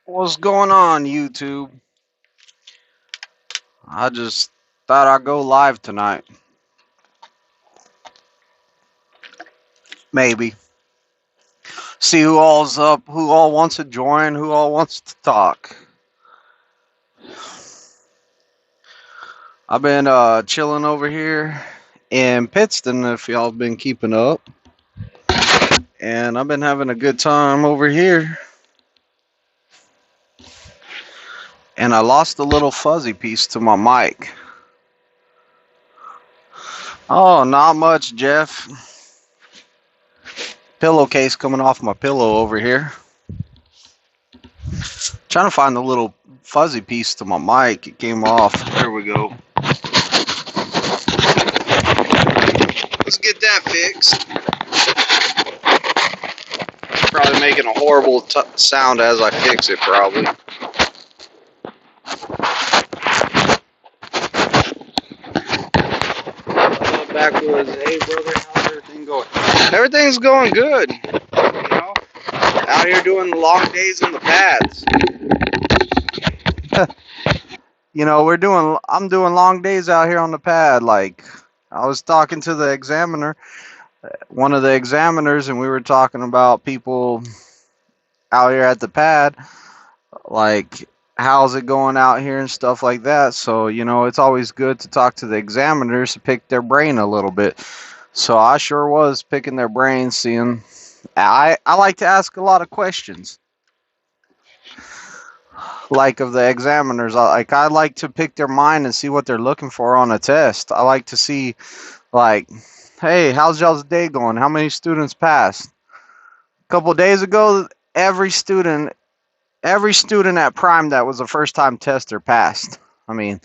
What's going on, YouTube? I just thought I'd go live tonight. Maybe. See who all's up, who all wants to join, who all wants to talk. I've been chilling over here in Pittston, if y'all been keeping up. And I've been having a good time over here. And I lost a little fuzzy piece to my mic. Oh, not much, Jeff. Pillowcase coming off my pillow over here. Trying to find the little fuzzy piece to my mic. It came off. There we go. Let's get that fixed. Probably making a horrible sound as I fix it, probably. Backwoods, hey brother, how's everything going? Everything's going good. You know, out here doing the long days in the pads. You know, I'm doing long days out here on the pad. Like, I was talking to the examiner, one of the examiners, and we were talking about people out here at the pad, like, how's it going out here and stuff like that. So, you know, it's always good to talk to the examiners to pick their brain a little bit. So I sure was picking their brains, seeing I like to ask a lot of questions. Like of the examiners, I like to pick their mind and see what they're looking for on a test. I like to see, like, hey, how's y'all's day going? How many students passed? A couple of days ago, every student at Prime that was a first time tester passed. I mean,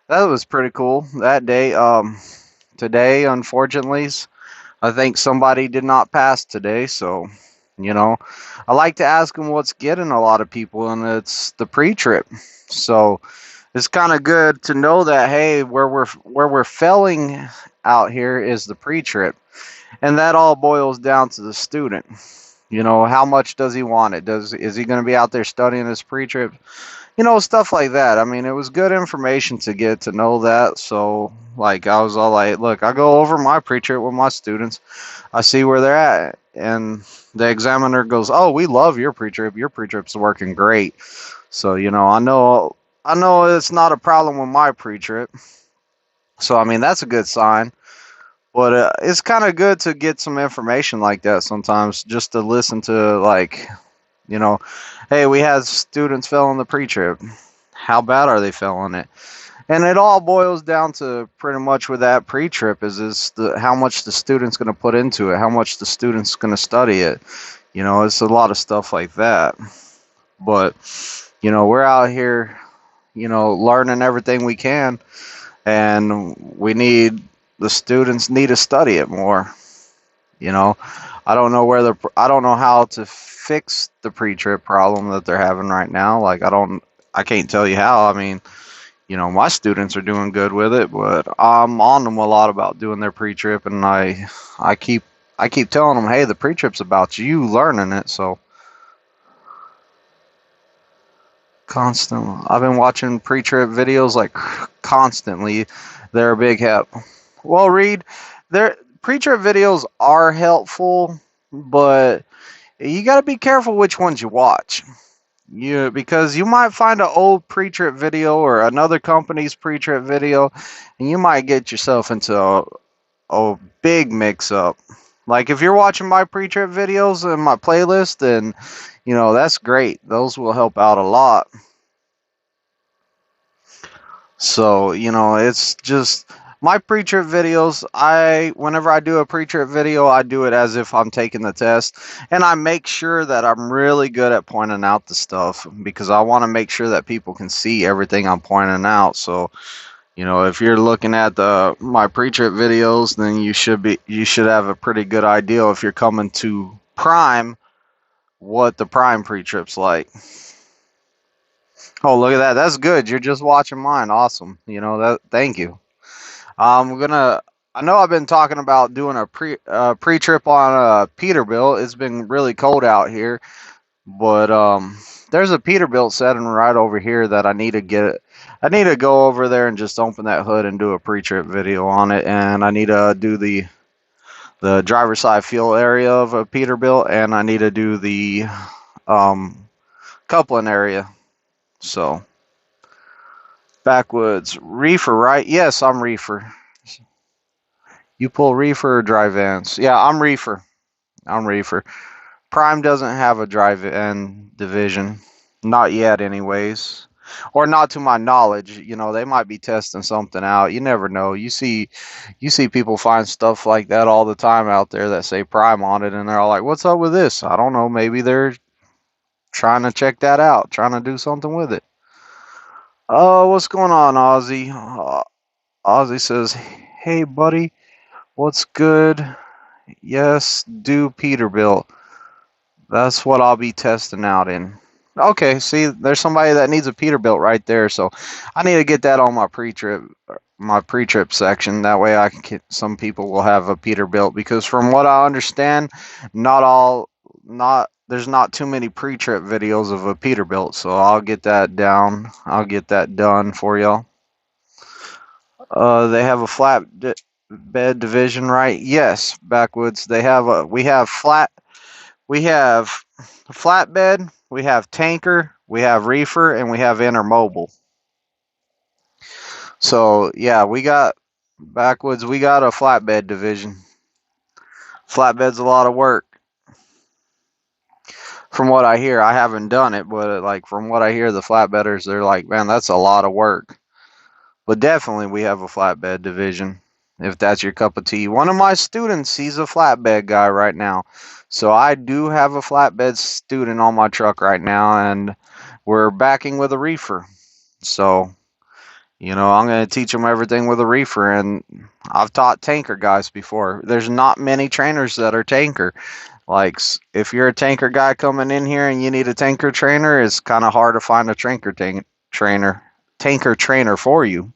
that was pretty cool that day. Today, unfortunately, I think somebody did not pass today, so, you know, I like to ask them what's getting a lot of people, and it's the pre-trip. So it's kind of good to know that, hey, where we're failing out here is the pre-trip, and that all boils down to the student. You know, how much does he want it? Is he going to be out there studying his pre-trip? You know, stuff like that. I mean, it was good information to get to know that. So, like, I was all like, look, I go over my pre-trip with my students. I see where they're at. And the examiner goes, oh, we love your pre-trip. Your pre-trip's working great. So, you know, I know it's not a problem with my pre-trip. So, I mean, that's a good sign. But it's kind of good to get some information like that sometimes, just to listen to, like, you know, hey, we had students failing the pre-trip. How bad are they failing it? And it all boils down to pretty much with that pre-trip is how much the student's going to put into it, how much the student's going to study it. You know, it's a lot of stuff like that. But, you know, we're out here, you know, learning everything we can, and the students need to study it more. You know, I don't know how to fix the pre-trip problem that they're having right now. Like, I can't tell you how. I mean, you know, my students are doing good with it, but I'm on them a lot about doing their pre-trip, and I keep telling them, hey, the pre-trip's about you learning it. So I've been watching pre-trip videos like constantly. They're a big help. Well, Reed, their pre-trip videos are helpful, but you got to be careful which ones you watch. Because you might find an old pre-trip video or another company's pre-trip video, and you might get yourself into a big mix-up. Like, if you're watching my pre-trip videos in my playlist, then, you know, that's great. Those will help out a lot. So, you know, it's just my pre-trip videos. Whenever I do a pre-trip video, I do it as if I'm taking the test, and I make sure that I'm really good at pointing out the stuff, because I want to make sure that people can see everything I'm pointing out. So, you know, if you're looking at my pre-trip videos, then you should have a pretty good idea, if you're coming to Prime, what the Prime pre-trip's like. Oh, look at that. That's good. You're just watching mine. Awesome. You know that. Thank you. I know I've been talking about doing a pre-trip on Peterbilt. It's been really cold out here, but there's a Peterbilt setting right over here that I need to get. I need to go over there and just open that hood and do a pre-trip video on it, and I need to do the driver's side fuel area of a Peterbilt, and I need to do the um, coupling area. So backwoods reefer, right? Yes, I'm reefer. You pull reefer or dry vans? Yeah, I'm reefer. I'm reefer. Prime doesn't have a drive-in division, not yet, anyways, or not to my knowledge. You know, they might be testing something out. You never know. You see people find stuff like that all the time out there that say Prime on it, and they're all like, "What's up with this?" I don't know. Maybe they're trying to check that out, trying to do something with it. Oh, what's going on, Ozzy? Ozzy says, "Hey, buddy, what's good? Yes, do Peterbilt. That's what I'll be testing out in." Okay, see, there's somebody that needs a Peterbilt right there, so I need to get that on my pre-trip section. That way, I can get, some people will have a Peterbilt because from what I understand, not all, not there's not too many pre-trip videos of a Peterbilt, so I'll get that down. I'll get that done for y'all. They have a bed division, right? Yes, backwoods. They have a. We have flat. We have flatbed, we have tanker, we have reefer, and we have intermobile. So yeah, we got backwoods. We got a flatbed division. Flatbed's a lot of work. From what I hear, I haven't done it, but like from what I hear, the flatbedders they're like, man, that's a lot of work. But definitely, we have a flatbed division. If that's your cup of tea, one of my students, he's a flatbed guy right now. So I do have a flatbed student on my truck right now, and we're backing with a reefer. So, you know, I'm going to teach them everything with a reefer. And I've taught tanker guys before. There's not many trainers that are tanker. Like, if you're a tanker guy coming in here and you need a tanker trainer, it's kind of hard to find a tanker trainer for you.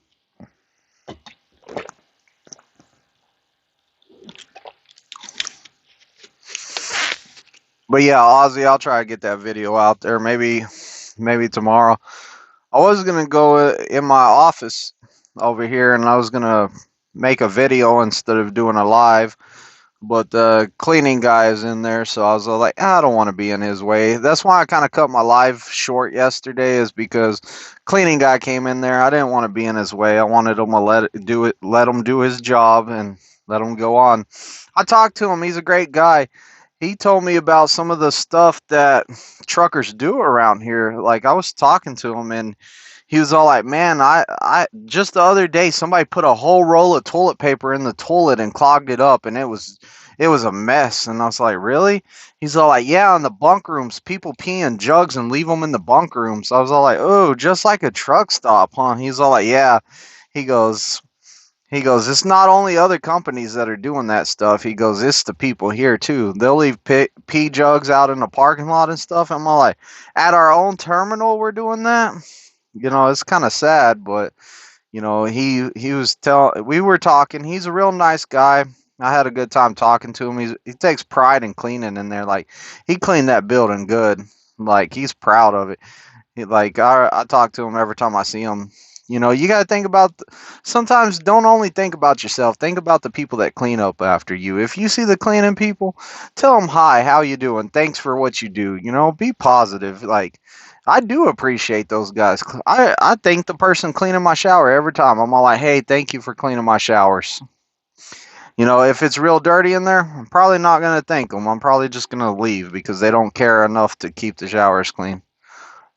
But yeah, Ozzy, I'll try to get that video out there. Maybe tomorrow. I was gonna go in my office over here, and I was gonna make a video instead of doing a live. But the cleaning guy is in there, so I was like, I don't want to be in his way. That's why I kind of cut my live short yesterday, is because cleaning guy came in there. I didn't want to be in his way. I wanted him to let him do his job, and let him go on. I talked to him. He's a great guy. He told me about some of the stuff that truckers do around here. Like, I was talking to him, and he was all like, "Man, I just the other day somebody put a whole roll of toilet paper in the toilet and clogged it up, and it was a mess." And I was like, "Really?" He's all like, "Yeah, in the bunk rooms, people pee in jugs and leave them in the bunk rooms." I was all like, "Oh, just like a truck stop, huh?" He's all like, "Yeah." He goes, it's not only other companies that are doing that stuff. He goes, it's the people here too. They'll leave pee jugs out in the parking lot and stuff. I'm all like, at our own terminal, we're doing that. You know, it's kind of sad, but you know, we were talking. He's a real nice guy. I had a good time talking to him. He takes pride in cleaning in there. Like, he cleaned that building good. Like, he's proud of it. I talk to him every time I see him. You know, you got to think about, sometimes don't only think about yourself, think about the people that clean up after you. If you see the cleaning people, tell them, hi, how you doing? Thanks for what you do. You know, be positive. Like, I do appreciate those guys. I thank the person cleaning my shower every time. I'm all like, hey, thank you for cleaning my showers. You know, if it's real dirty in there, I'm probably not going to thank them. I'm probably just going to leave because they don't care enough to keep the showers clean.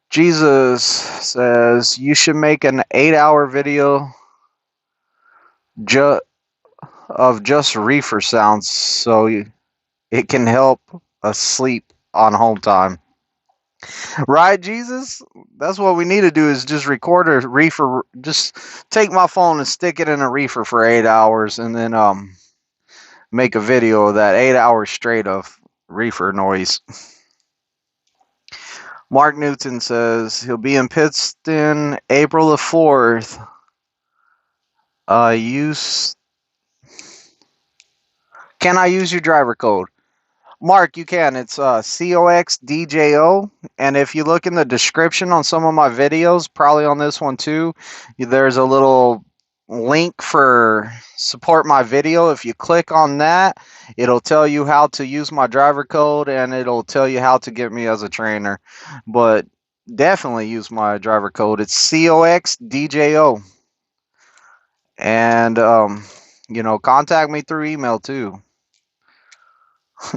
Jesus says you should make an 8-hour video ju- of just reefer sounds so it can help us sleep on home time. Right, Jesus? That's what we need to do, is just record a reefer. Just take my phone and stick it in a reefer for 8 hours, and then make a video of that 8 hours straight of reefer noise. Mark Newton says he'll be in Pittston April the 4th. Can I use your driver code? Mark, you can. It's COXDJO. And if you look in the description on some of my videos, probably on this one too, there's a little link for support my video. If you click on that, it'll tell you how to use my driver code and it'll tell you how to get me as a trainer. But definitely use my driver code. It's COXDJO. And, contact me through email too.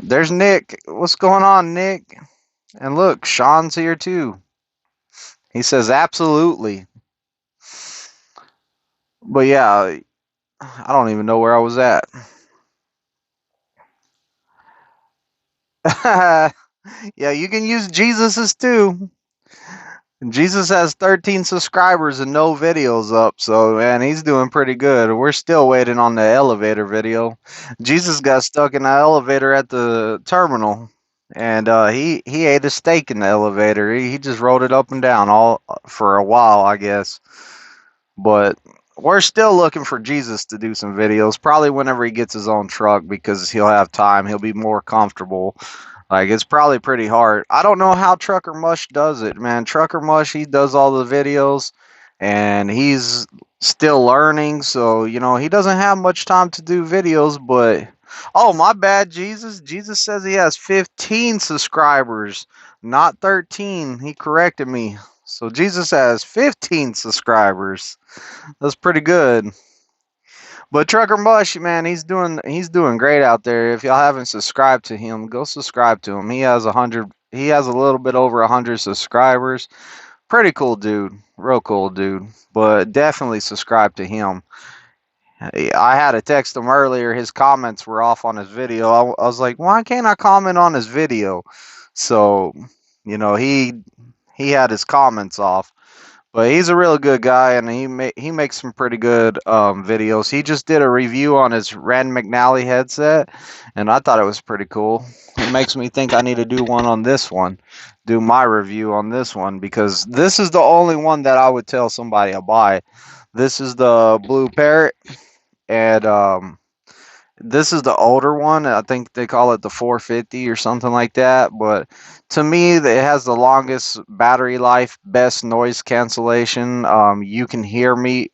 There's Nick. What's going on, Nick? And look, Sean's here too. He says absolutely. But yeah, I don't even know where I was at. Yeah, you can use Jesus's too. Jesus has 13 subscribers and no videos up, so man, he's doing pretty good. We're still waiting on the elevator video. Jesus got stuck in the elevator at the terminal, and he ate a steak in the elevator. He just rode it up and down all for a while, I guess. But we're still looking for Jesus to do some videos. Probably whenever he gets his own truck because he'll have time. He'll be more comfortable. Like it's probably pretty hard. I don't know how Trucker Mush does it, man. Trucker Mush, he does all the videos and he's still learning, so he doesn't have much time to do videos, but oh, my bad, Jesus. Jesus says he has 15 subscribers, not 13. He corrected me. So Jesus has 15 subscribers. That's pretty good. But Trucker Mush, man, he's doing great out there. If y'all haven't subscribed to him, go subscribe to him. He has a little bit over 100 subscribers. Pretty cool dude. Real cool dude. But definitely subscribe to him. I had to text him earlier. His comments were off on his video. I was like, why can't I comment on his video? So, he had his comments off. But he's a real good guy, and he makes some pretty good videos. He just did a review on his Rand McNally headset, and I thought it was pretty cool. It makes me think I need to do one on this one, do my review on this one, because this is the only one that I would tell somebody to buy. This is the Blue Parrot, and this is the older one. I think they call it the 450 or something like that. But to me, it has the longest battery life, best noise cancellation. You can hear me.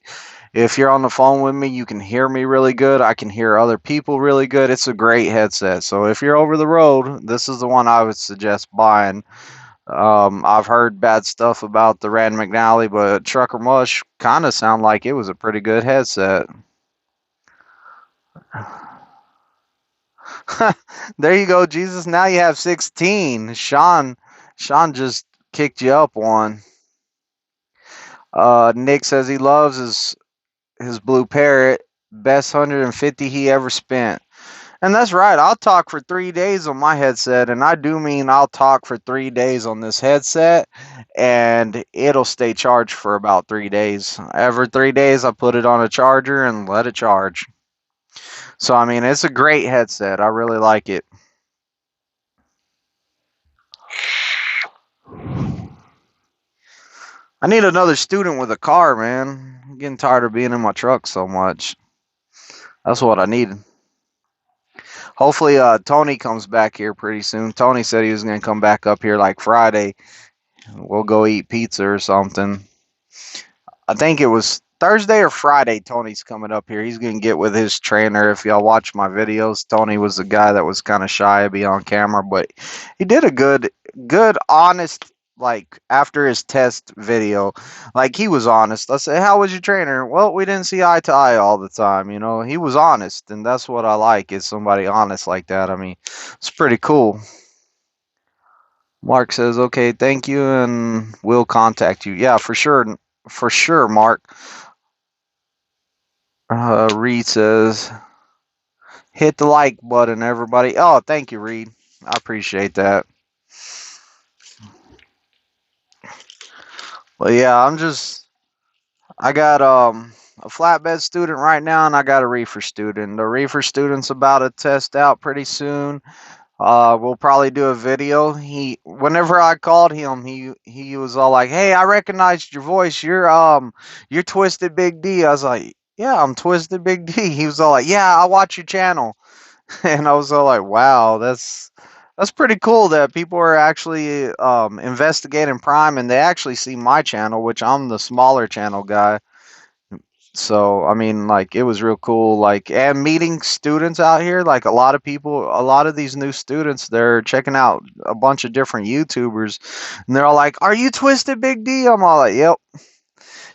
If you're on the phone with me, you can hear me really good. I can hear other people really good. It's a great headset. So if you're over the road, this is the one I would suggest buying. I've heard bad stuff about the Rand McNally, but Trucker Mush kind of sound like it was a pretty good headset. There you go, Jesus. Now you have 16. Sean just kicked you up one. Nick says he loves his Blue Parrot. Best 150 he ever spent. And that's right. I'll talk for 3 days on my headset, and I do mean I'll talk for 3 days on this headset, and it'll stay charged for about 3 days. Every 3 days, I put it on a charger and let it charge. So I mean, it's a great headset. I really like it. I need another student with a car, man. I'm getting tired of being in my truck so much. That's what I need. Hopefully, Tony comes back here pretty soon. Tony said he was going to come back up here like Friday. We'll go eat pizza or something. I think it was Thursday or Friday. Tony's coming up here. He's going to get with his trainer. If y'all watch my videos, Tony was the guy that was kind of shy to be on camera, but he did a good, honest, like after his test video, like he was honest. I said, "How was your trainer?" Well, we didn't see eye to eye all the time. He was honest, and that's what I like is somebody honest like that. I mean, it's pretty cool. Mark says, "Okay, thank you, and we'll contact you." Yeah, for sure, Mark. Reed says, "Hit the like button, everybody." Oh, thank you, Reed. I appreciate that. But yeah, I got a flatbed student right now, and I got a reefer student. The reefer student's about to test out pretty soon. We'll probably do a video. Whenever I called him, he was all like, "Hey, I recognized your voice. You're Twisted Big D." I was like, "Yeah, I'm Twisted Big D." He was all like, "Yeah, I watch your channel," and I was all like, "Wow, That's pretty cool that people are actually investigating Prime, and they actually see my channel, which I'm the smaller channel guy. So I mean, like it was real cool. Like and meeting students out here, like a lot of people, a lot of these new students, they're checking out a bunch of different YouTubers, and they're all like, "Are you Twisted Big D?" I'm all like, "Yep."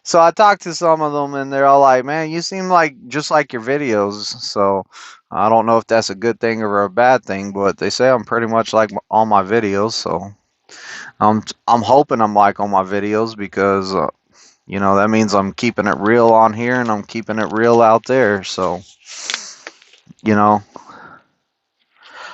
So I talked to some of them, and they're all like, "Man, you seem like just like your videos." So I don't know if that's a good thing or a bad thing, but they say I'm pretty much like all my videos. So I'm hoping I'm like on my videos because that means I'm keeping it real on here and I'm keeping it real out there. So you know,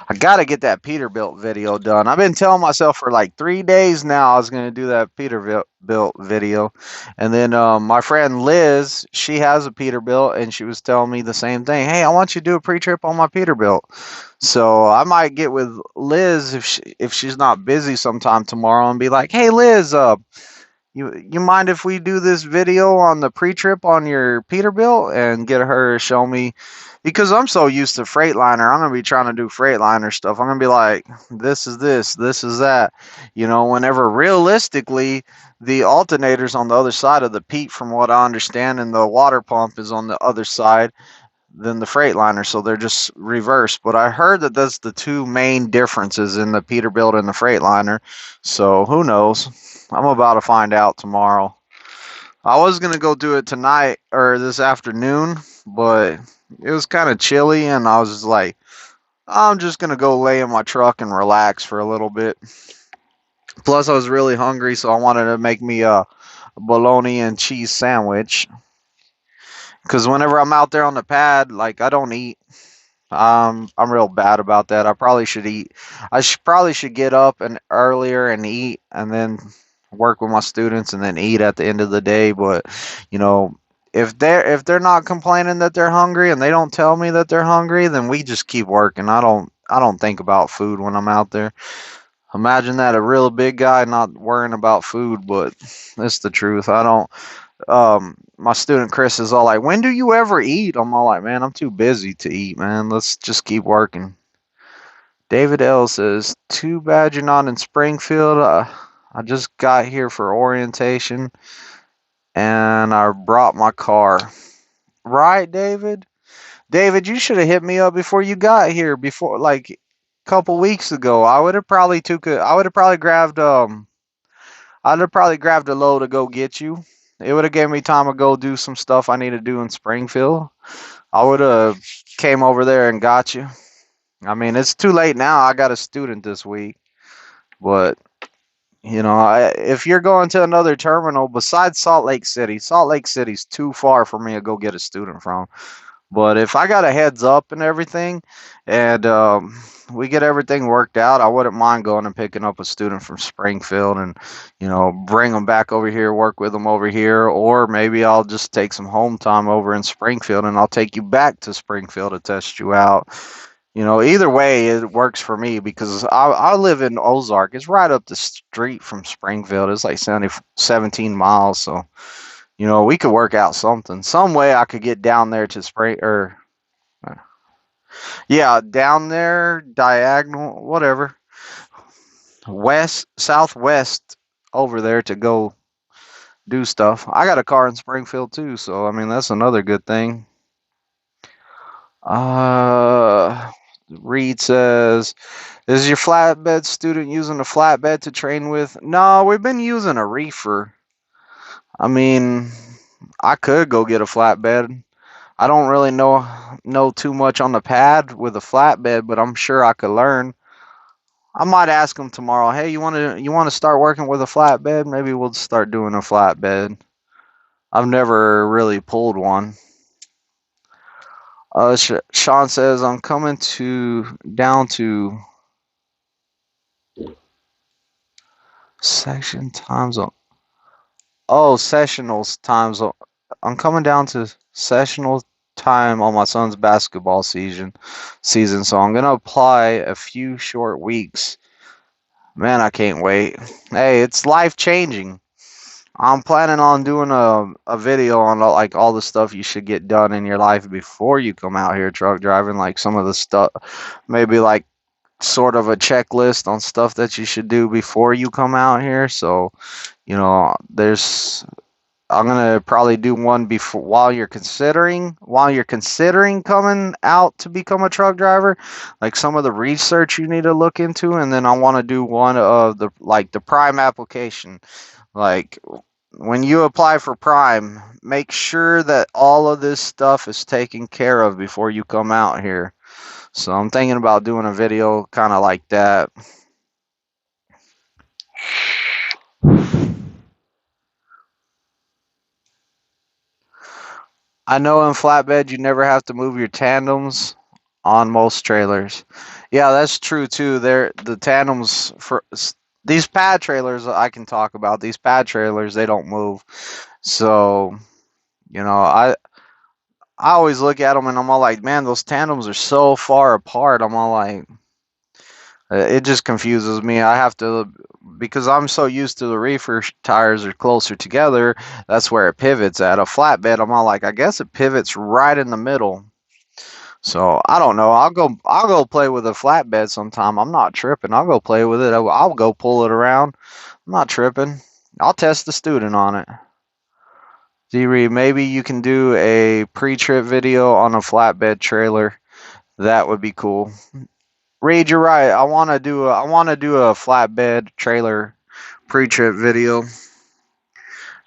I gotta get that Peterbilt video done. I've been telling myself for like 3 days now I was gonna do that Peterbilt video, and then my friend Liz, she has a Peterbilt, and she was telling me the same thing. Hey, I want you to do a pre-trip on my Peterbilt. So I might get with Liz if she's not busy sometime tomorrow and be like, hey Liz, you mind if we do this video on the pre-trip on your Peterbilt and get her to show me because I'm so used to Freightliner. I'm gonna be trying to do Freightliner stuff. I'm gonna be like, this is that. Whenever realistically the alternator's on the other side of the Pete, from what I understand, and the water pump is on the other side than the Freightliner, so they're just reversed. But I heard that that's the two main differences in the Peterbilt and the Freightliner. So who knows? I'm about to find out tomorrow. I was gonna go do it tonight or this afternoon, but it was kind of chilly, and I was just like, I'm just gonna go lay in my truck and relax for a little bit. Plus, I was really hungry, so I wanted to make me a bologna and cheese sandwich. Because whenever I'm out there on the pad, like I don't eat. I'm real bad about that. I probably should eat. Probably should get up and earlier and eat, and then work with my students, and then eat at the end of the day. But you know, if they're not complaining that they're hungry and they don't tell me that they're hungry, then we just keep working. I don't think about food when I'm out there. Imagine that, a real big guy not worrying about food, but it's the truth. I don't. My student Chris is all like, "When do you ever eat?" I'm all like, "Man, I'm too busy to eat, man. Let's just keep working." David L says, "Too bad you're not in Springfield. I just got here for orientation, and I brought my car." Right, David? David, you should have hit me up before you got here, before like a couple weeks ago. I would have probably grabbed I'd have probably grabbed a load to go get you. It would have gave me time to go do some stuff I need to do in Springfield. I would have came over there and got you. I mean, it's too late now. I got a student this week, but if you're going to another terminal besides Salt Lake City's too far for me to go get a student from. But if I got a heads up and everything, and we get everything worked out, I wouldn't mind going and picking up a student from Springfield and, bring them back over here, work with them over here, or maybe I'll just take some home time over in Springfield and I'll take you back to Springfield to test you out. Either way, it works for me because I live in Ozark. It's right up the street from Springfield. It's like 17 miles, so we could work out something. Some way I could get down there to Spring or yeah, down there, diagonal, whatever. West, southwest over there to go do stuff. I got a car in Springfield too, so I mean that's another good thing. Uh Reed says, "Is your flatbed student using a flatbed to train with?" No, we've been using a reefer. I mean, I could go get a flatbed. I don't really know too much on the pad with a flatbed, but I'm sure I could learn. I might ask him tomorrow. Hey, you want to start working with a flatbed? Maybe we'll start doing a flatbed. I've never really pulled one. Sean says I'm coming to down to section time zone. Oh, sessionals time zone. I'm coming down to sessional time on my son's basketball season, so I'm gonna apply a few short weeks. Man, I can't wait. Hey, it's life changing. I'm planning on doing a video on like all the stuff you should get done in your life before you come out here truck driving, like some of the stuff, maybe like sort of a checklist on stuff that you should do before you come out here. So, there's I'm gonna probably do one before while you're considering coming out to become a truck driver, like some of the research you need to look into, and then I want to do one of the Prime application. Like when you apply for Prime, make sure that all of this stuff is taken care of before you come out here. So I'm thinking about doing a video kind of like that. I know in flatbed you never have to move your tandems on most trailers. Yeah, that's true too. The tandems for these pad trailers I can talk about. These pad trailers they don't move. So, you know, I always look at them and I'm all like, man, those tandems are so far apart. I'm all like, it just confuses me. I have to, because I'm so used to the reefer tires are closer together. That's where it pivots at. A flatbed, I'm all like, I guess it pivots right in the middle. So I don't know. I'll go play with a flatbed sometime. I'm not tripping. I'll go play with it. I'll go pull it around. I'm not tripping. I'll test the student on it. D-Reed, maybe you can do a pre-trip video on a flatbed trailer. That would be cool. Reed, you're right. I want to do a flatbed trailer pre-trip video.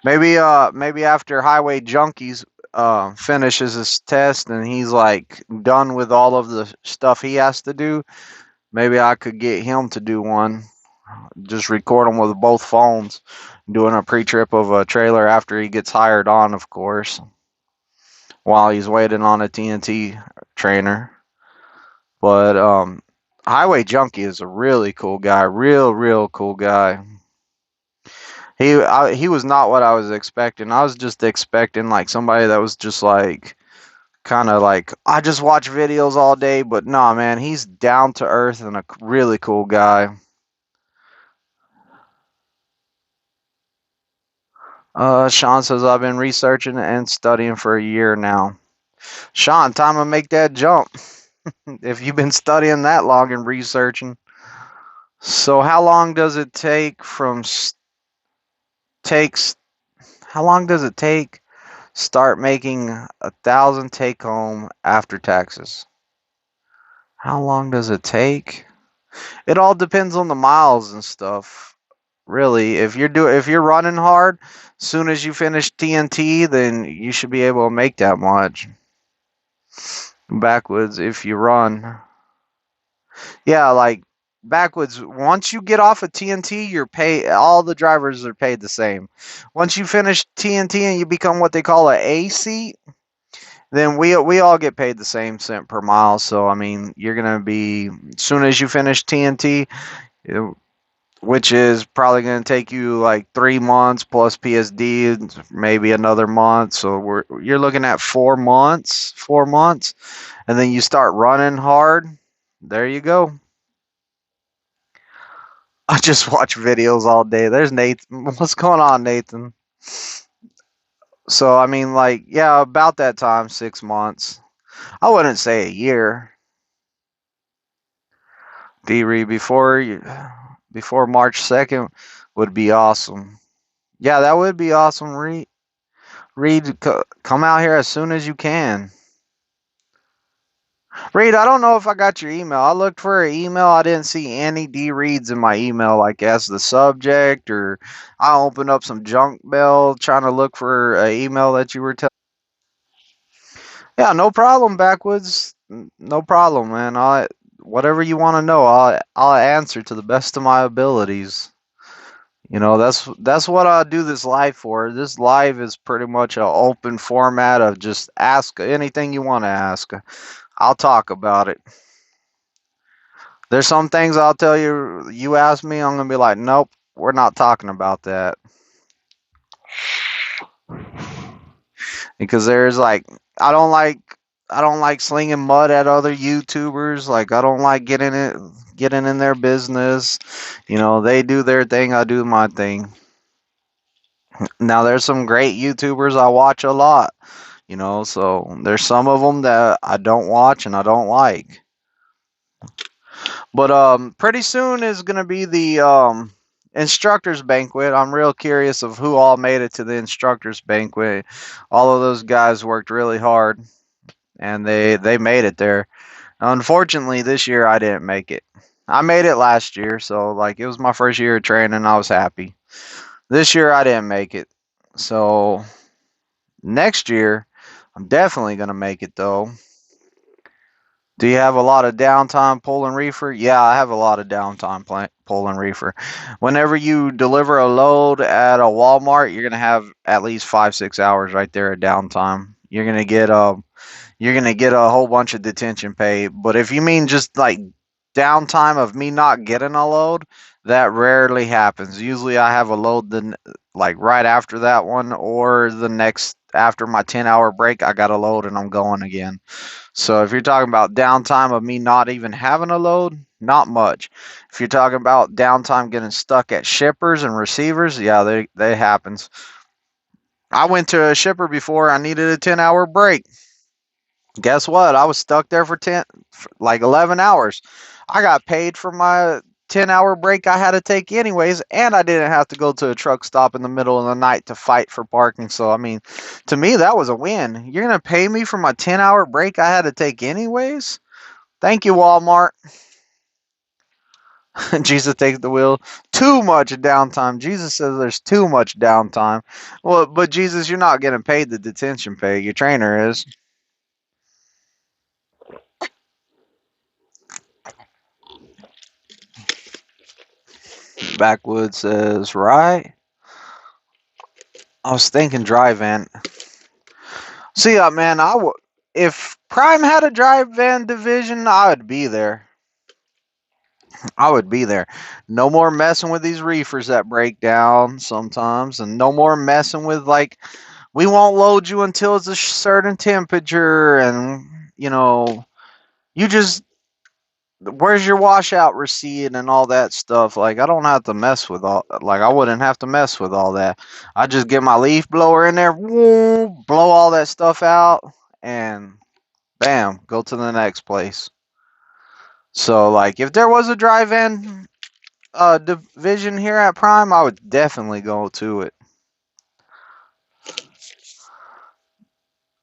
Maybe after Highway Junkies finishes his test and he's like done with all of the stuff he has to do, maybe I could get him to do one. Just record him with both phones, doing a pre-trip of a trailer after he gets hired on, of course, while he's waiting on a TNT trainer. But Highway Junkie is a really cool guy, real cool guy. He was not what I was expecting. I was just expecting like somebody that was just like kind of like I just watch videos all day, but nah, man, he's down to earth and a really cool guy. Sean says I've been researching and studying for a year now. Sean, time to make that jump. If you've been studying that long and researching, so how long does it take from takes? How long does it take start making 1,000 take home after taxes? How long does it take? It all depends on the miles and stuff. Really, if you're running hard, soon as you finish TNT, then you should be able to make that much. Backwoods, if you run, yeah, like backwoods. Once you get off of TNT, you're paid. All the drivers are paid the same. Once you finish TNT and you become what they call a A seat, then we all get paid the same cent per mile. So I mean, you're gonna be as soon as you finish TNT, which is probably gonna take you like 3 months plus PSD, maybe another month. So you're looking at 4 months, 4 months, and then you start running hard. There you go. I just watch videos all day. There's Nathan. What's going on, Nathan? So I mean, like, yeah, about that time, 6 months. I wouldn't say a year. D before March 2nd would be awesome. Yeah, that would be awesome. Reed, come out here as soon as you can. Reed, I don't know if I got your email. I looked for an email. I didn't see any D reads in my email, like as the subject, or I opened up some junk mail trying to look for an email that you were telling. Yeah, no problem, Backwoods. No problem, man. Whatever you want to know, I'll answer to the best of my abilities. That's what I do this live for. This live is pretty much an open format of just ask anything you want to ask. I'll talk about it. There's some things I'll tell you. You ask me, I'm gonna be like, nope, we're not talking about that because there's like I don't like I don't like slinging mud at other YouTubers. Like I don't like getting in their business. They do their thing, I do my thing. Now there's some great YouTubers I watch a lot. So there's some of them that I don't watch and I don't like. But pretty soon is gonna be the instructors banquet. I'm real curious of who all made it to the instructors banquet. All of those guys worked really hard, and they made it there. Unfortunately, this year I didn't make it. I made it last year, so like it was my first year of training. I was happy. This year I didn't make it, so next year I'm definitely gonna make it though. Do you have a lot of downtime pulling reefer? Yeah, I have a lot of downtime pulling reefer. Whenever you deliver a load at a Walmart, you're gonna have at least 5 6 hours right there of downtime. You're gonna get a whole bunch of detention pay. But if you mean just like downtime of me not getting a load, that rarely happens. Usually I have a load like right after that one or the next after my 10-hour break, I got a load and I'm going again. So if you're talking about downtime of me not even having a load, not much. If you're talking about downtime getting stuck at shippers and receivers, yeah, they happens. I went to a shipper before. I needed a 10-hour break. Guess what? I was stuck there for like 11 hours. I got paid for my 10-hour break I had to take anyways, and I didn't have to go to a truck stop in the middle of the night to fight for parking. So, I mean, to me, that was a win. You're going to pay me for my 10-hour break I had to take anyways? Thank you, Walmart. Jesus takes the wheel. Too much downtime. Jesus says there's too much downtime. Well, but Jesus, you're not getting paid the detention pay. Your trainer is. Backwood says, right? I was thinking dry van. See, man, if Prime had a dry van division, I would be there. I would be there. No more messing with these reefers that break down sometimes, and no more messing with like we won't load you until it's a certain temperature, and you know you just where's your washout receipt and all that stuff. Like I don't have to mess with all. Like I wouldn't have to mess with all that. I just get my leaf blower in there, woo, blow all that stuff out, and bam, go to the next place. So like if there was a drive-in division here at Prime, I would definitely go to it.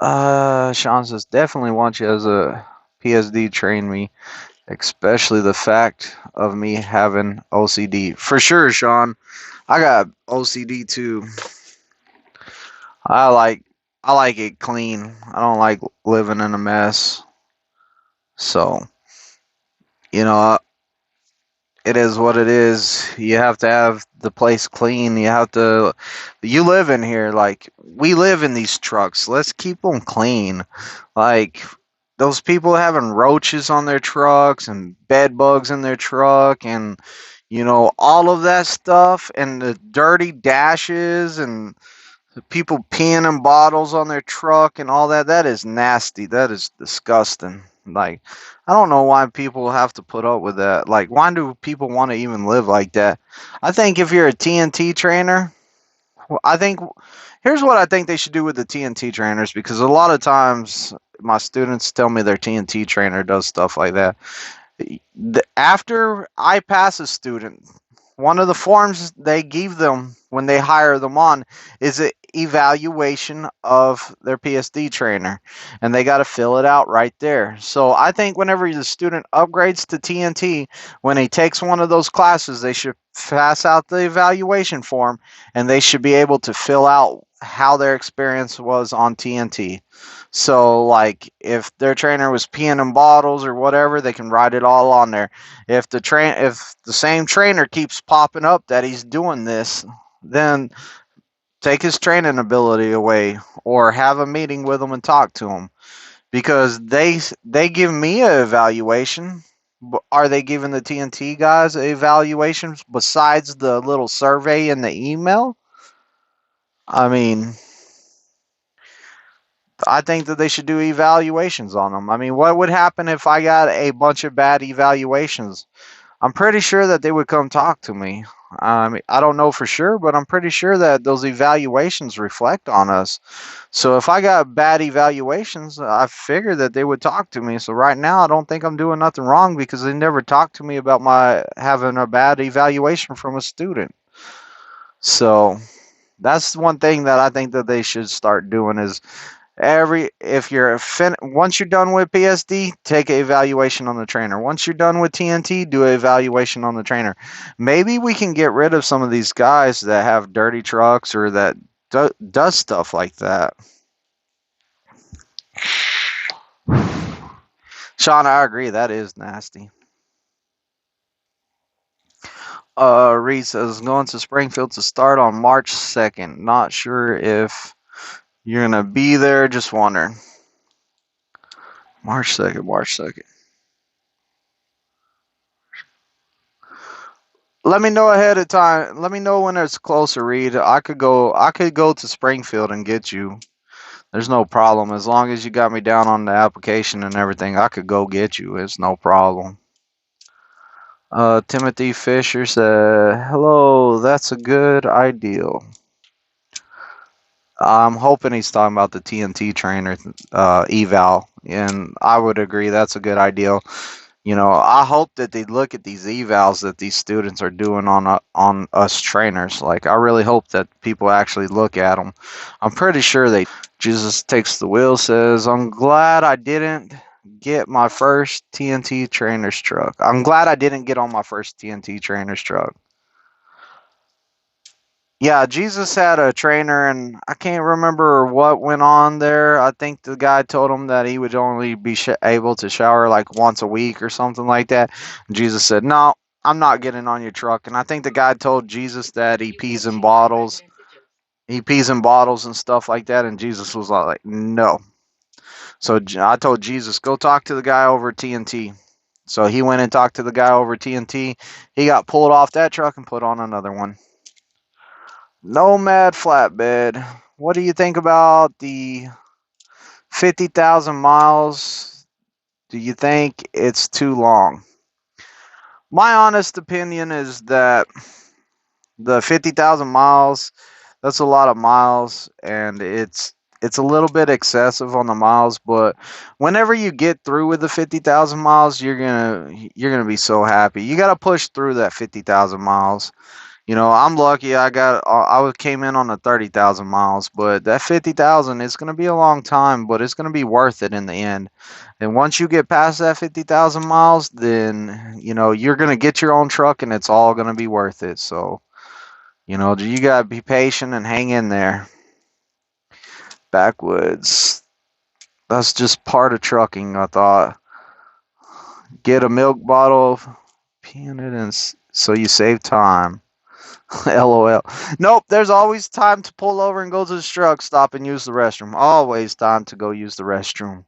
Sean says definitely want you as a PSD train me, especially the fact of me having OCD. For sure, Sean. I got OCD too. I like I like it clean. I don't like living in a mess. So, you know, it is what it is. You have to have the place clean. You live in here. Like, we live in these trucks. Let's keep them clean. Like, those people having roaches on their trucks and bed bugs in their truck and, all of that stuff and the dirty dashes and the people peeing in bottles on their truck and all that. That is nasty. That is disgusting. Like, I don't know why people have to put up with that. Like, why do people want to even live like that? I think if you're a TNT trainer, I think here's what I think they should do with the TNT trainers because a lot of times my students tell me their TNT trainer does stuff like that. After I pass a student, one of the forms they give them when they hire them on is an evaluation of their PSD trainer, and they got to fill it out right there. So I think whenever the student upgrades to TNT, when he takes one of those classes, they should pass out the evaluation form, and they should be able to fill out how their experience was on TNT. So, like, if their trainer was peeing in bottles or whatever, they can write it all on there. If the same trainer keeps popping up that he's doing this, then take his training ability away or have a meeting with him and talk to him because they give me an evaluation. Are they giving the TNT guys evaluations besides the little survey in the email? I mean, I think that they should do evaluations on them. I mean, what would happen if I got a bunch of bad evaluations? I'm pretty sure that they would come talk to me. I mean, I don't know for sure, but I'm pretty sure that those evaluations reflect on us. So if I got bad evaluations, I figured that they would talk to me. So right now, I don't think I'm doing nothing wrong because they never talked to me about my having a bad evaluation from a student. So that's one thing that I think that they should start doing is if you're once you're done with PSD, take an evaluation on the trainer. Once you're done with TNT, do an evaluation on the trainer. Maybe we can get rid of some of these guys that have dirty trucks or that does stuff like that. Sean, I agree. That is nasty. Reed says going to Springfield to start on March 2nd. Not sure if you're gonna be there. Just wondering. March 2nd. March 2nd. Let me know ahead of time. Let me know when it's closer, Reed. I could go. I could go to Springfield and get you. There's no problem as long as you got me down on the application and everything. I could go get you. It's no problem. Timothy Fisher said, "Hello, that's a good ideal." I'm hoping he's talking about the TNT trainer eval, and I would agree that's a good ideal. I hope that they look at these evals that these students are doing on us trainers. Like, I really hope that people actually look at them. I'm pretty sure they. Jesus takes the wheel. Says, "I'm glad I didn't get my first TNT trainer's truck. I'm glad I didn't get on my first TNT trainer's truck." Yeah, Jesus had a trainer, and I can't remember what went on there. I think the guy told him that he would only be able to shower like once a week or something like that. And Jesus said, "No, I'm not getting on your truck." And I think the guy told Jesus that he pees in bottles. He pees in bottles and stuff like that. And Jesus was like, "No." So I told Jesus, "Go talk to the guy over at TNT." So he went and talked to the guy over at TNT. He got pulled off that truck and put on another one. Nomad flatbed. What do you think about the 50,000 miles? Do you think it's too long? My honest opinion is that the 50,000 miles, that's a lot of miles, and it's a little bit excessive on the miles, but whenever you get through with the 50,000 miles, you're going to be so happy. You got to push through that 50,000 miles. I'm lucky. I came in on the 30,000 miles, but that 50,000 is going to be a long time, but it's going to be worth it in the end. And once you get past that 50,000 miles, then you're going to get your own truck, and it's all going to be worth it. So you got to be patient and hang in there. Backwoods. That's just part of trucking. I thought. Get a milk bottle, pee in it, and so you save time. LOL. Nope, there's always time to pull over and go to the truck stop and use the restroom. Always time to go use the restroom.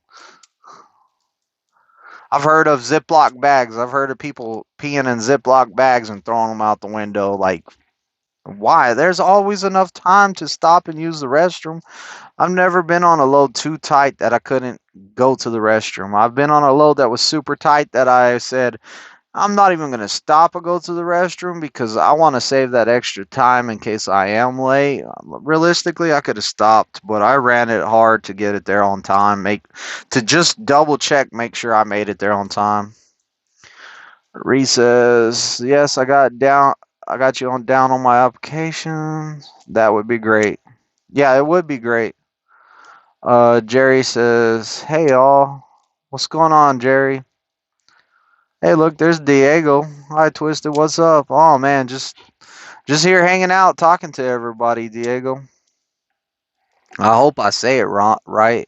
I've heard of Ziploc bags. I've heard of people peeing in Ziploc bags and throwing them out the window. Like, why? There's always enough time to stop and use the restroom. I've never been on a load too tight that I couldn't go to the restroom. I've been on a load that was super tight that I said, I'm not even going to stop or go to the restroom because I want to save that extra time in case I am late. Realistically, I could have stopped, but I ran it hard to get it there on time. To just double check, make sure I made it there on time. Reese says, "Yes, I got down. I got you on down on my application. That would be great. Yeah, it would be great." Jerry says, "Hey y'all, what's going on, Jerry?" Hey, look, there's Diego. Hi, Twisted. What's up? Oh man, just here hanging out, talking to everybody, Diego. I hope I say it right.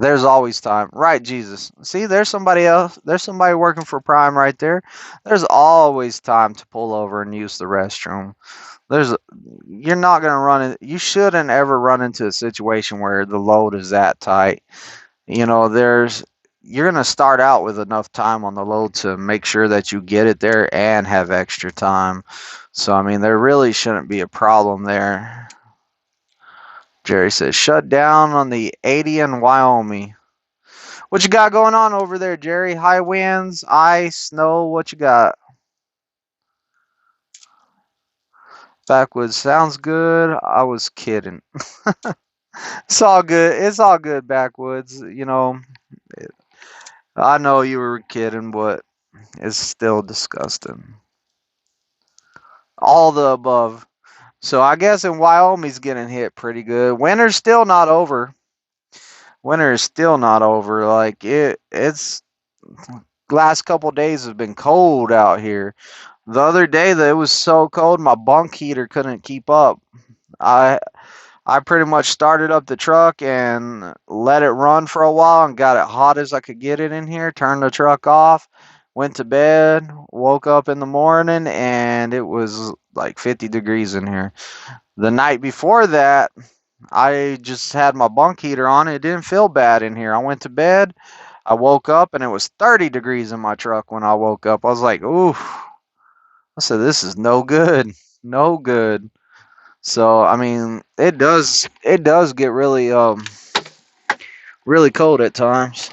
There's always time, right? Jesus. See, there's somebody else. There's somebody working for Prime right there. There's always time to pull over and use the restroom. There's, you're not gonna run in. You shouldn't ever run into a situation where the load is that tight. There's you're going to start out with enough time on the load to make sure that you get it there and have extra time. So, I mean, there really shouldn't be a problem there. Jerry says, shut down on the 80 in Wyoming. What you got going on over there, Jerry? High winds, ice, snow. What you got? Backwoods sounds good. I was kidding. It's all good. It's all good, backwoods. I know you were kidding, but it's still disgusting. All the above. So I guess in Wyoming's getting hit pretty good. Winter's still not over. Winter is still not over. Like it's last couple days have been cold out here. The other day that it was so cold, my bunk heater couldn't keep up. I I pretty much started up the truck and let it run for a while and got it hot as I could get it in here. Turned the truck off, went to bed, woke up in the morning, and it was like 50 degrees in here. The night before that, I just had my bunk heater on. It didn't feel bad in here. I went to bed. I woke up and it was 30 degrees in my truck when I woke up. I was like, ooh. I said, this is no good. No good. So I mean, it does get really cold at times.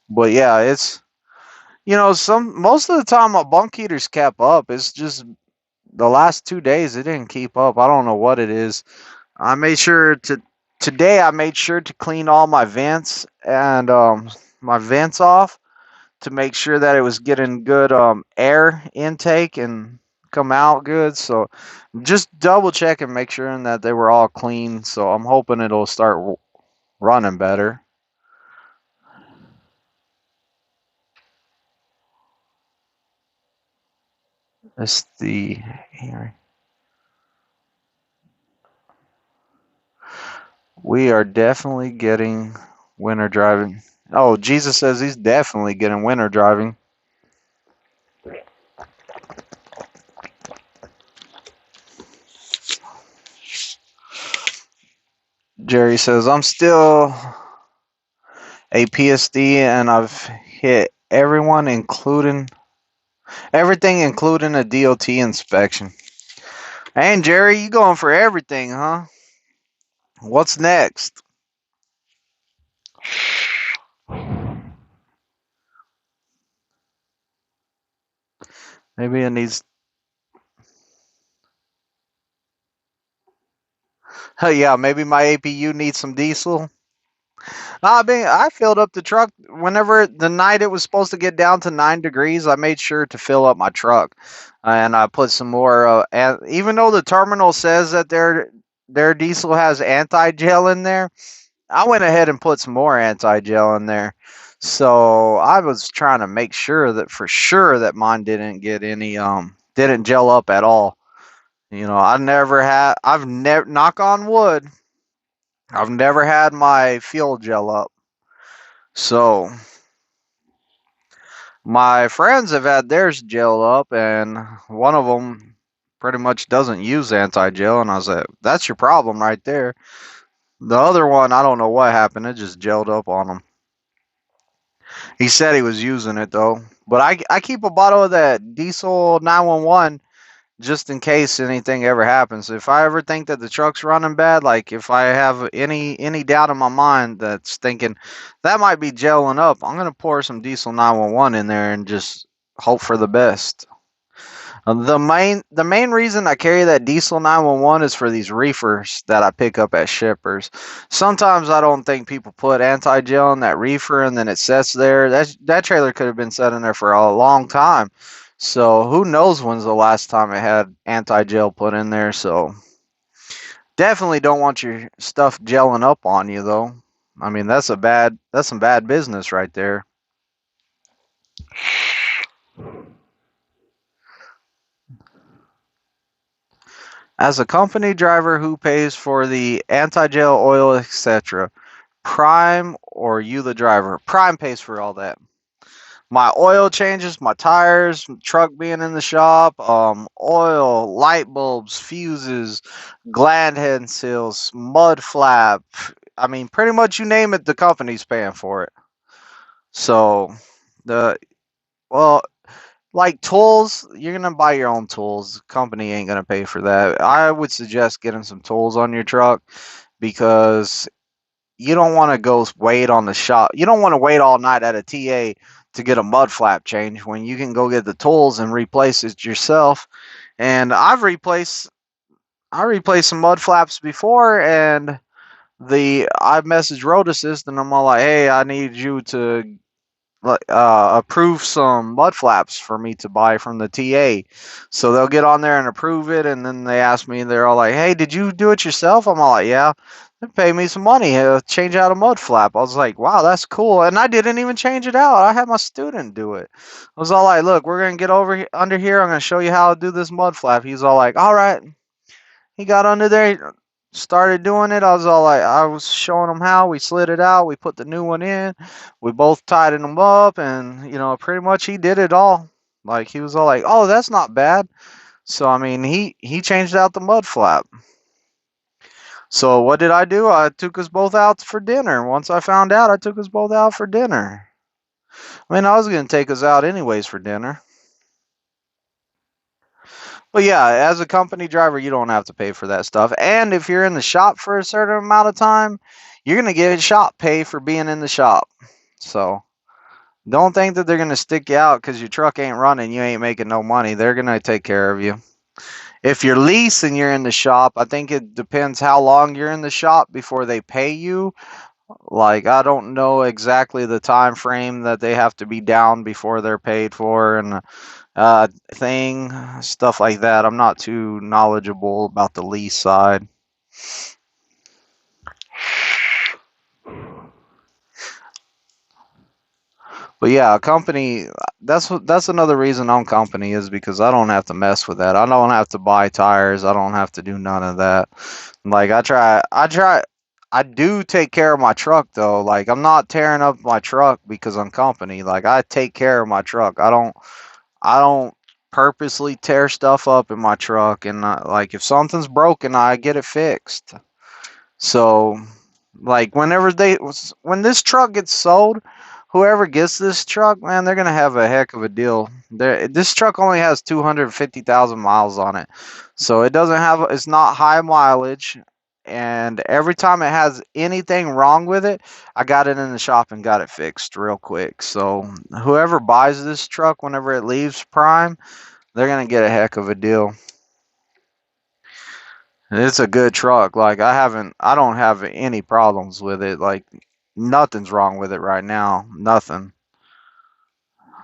But yeah, it's some most of the time my bunk heaters kept up. It's just the last 2 days it didn't keep up. I don't know what it is. I made sure to Today I made sure to clean all my vents and my vents off to make sure that it was getting good air intake and come out good. So just double check and make sure that they were all clean. So I'm hoping it'll start running better. That's the here. We are definitely getting winter driving. Oh, Jesus says he's definitely getting winter driving. Jerry says I'm still a PSD and I've hit everything including a DOT inspection. And Jerry, you going for everything, huh? What's next? Maybe it needs. Yeah, maybe my APU needs some diesel. I filled up the truck whenever the night it was supposed to get down to 9 degrees. I made sure to fill up my truck, and I put some more. And even though the terminal says that their diesel has anti gel in there, I went ahead and put some more anti gel in there. So I was trying to make sure that for sure that mine didn't get any didn't gel up at all. I've never, knock on wood, I've never had my fuel gel up. So my friends have had theirs gel up, and one of them pretty much doesn't use anti gel. And I was like, that's your problem right there. The other one, I don't know what happened. It just gelled up on him. He said he was using it though. But I keep a bottle of that diesel 911 just in case anything ever happens. If I ever think that the truck's running bad, like if I have any doubt in my mind that's thinking that might be gelling up, I'm gonna pour some diesel 911 in there and just hope for the best. The main reason I carry that diesel 911 is for these reefers that I pick up at shippers. Sometimes I don't think people put anti gel in that reefer and then it sits there. That trailer could have been sitting there for a long time. So who knows when's the last time it had anti gel put in there. So definitely don't want your stuff gelling up on you though. I mean that's some bad business right there. As a company driver who pays for the anti gel oil, etc., Prime or you the driver? Prime pays for all that. My oil changes, my tires, truck being in the shop, oil, light bulbs, fuses, gland head seals, mud flap. I mean, pretty much you name it, the company's paying for it. So the well, Like tools, you're gonna buy your own tools. The company ain't gonna pay for that. I would suggest getting some tools on your truck because you don't want to go wait on the shop. You don't want to wait all night at a TA to get a mud flap change when you can go get the tools and replace it yourself. And I replaced some mud flaps before, and the I messaged Road Assist and I'm all like, hey, I need you to approve some mud flaps for me to buy from the TA. So they'll get on there and approve it, and then they ask me, they're all like, hey, did you do it yourself? I'm all like, yeah. They pay me some money to change out a mud flap. I was like, wow, that's cool. And I didn't even change it out. I had my student do it. I was all like, look, we're going to get under here. I'm going to show you how to do this mud flap. He's all like, all right. He got under there, started doing it. I was showing him how. We slid it out. We put the new one in. We both tightened them up, and pretty much he did it all. Like he was all like, "Oh, that's not bad." So I mean, he changed out the mud flap. So what did I do? I took us both out for dinner. Once I found out, I took us both out for dinner. I mean, I was gonna take us out anyways for dinner. But yeah, as a company driver, you don't have to pay for that stuff. And if you're in the shop for a certain amount of time, you're going to get shop pay for being in the shop. So don't think that they're going to stick you out because your truck ain't running. You ain't making no money. They're going to take care of you. If you're leasing, you're in the shop. I think it depends how long you're in the shop before they pay you. Like I don't know exactly the time frame that they have to be down before they're paid for, and thing, stuff like that. I'm not too knowledgeable about the lease side. But yeah, a company. That's another reason I'm company is because I don't have to mess with that. I don't have to buy tires. I don't have to do none of that. Like I do take care of my truck though. Like I'm not tearing up my truck because I'm company. Like I take care of my truck. I don't purposely tear stuff up in my truck, and like if something's broken, I get it fixed. So, like when this truck gets sold, whoever gets this truck, man, they're gonna have a heck of a deal. This truck only has 250,000 miles on it, so it's not high mileage. And every time it has anything wrong with it, I got it in the shop and got it fixed real quick. So whoever buys this truck whenever it leaves Prime, they're gonna get a heck of a deal. It's a good truck. Like I don't have any problems with it. Like nothing's wrong with it right now. Nothing.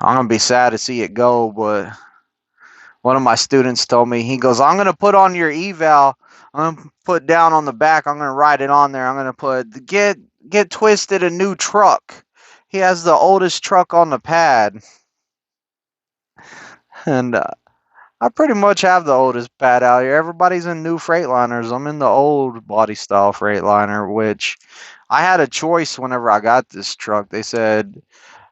I'm gonna be sad to see it go, but one of my students told me, he goes, I'm gonna put on your eval. I'm gonna put down on the back. I'm gonna write it on there. I'm gonna put get twisted a new truck. He has the oldest truck on the pad, and I pretty much have the oldest pad out here. Everybody's in new Freightliners. I'm in the old body style Freightliner, which I had a choice whenever I got this truck.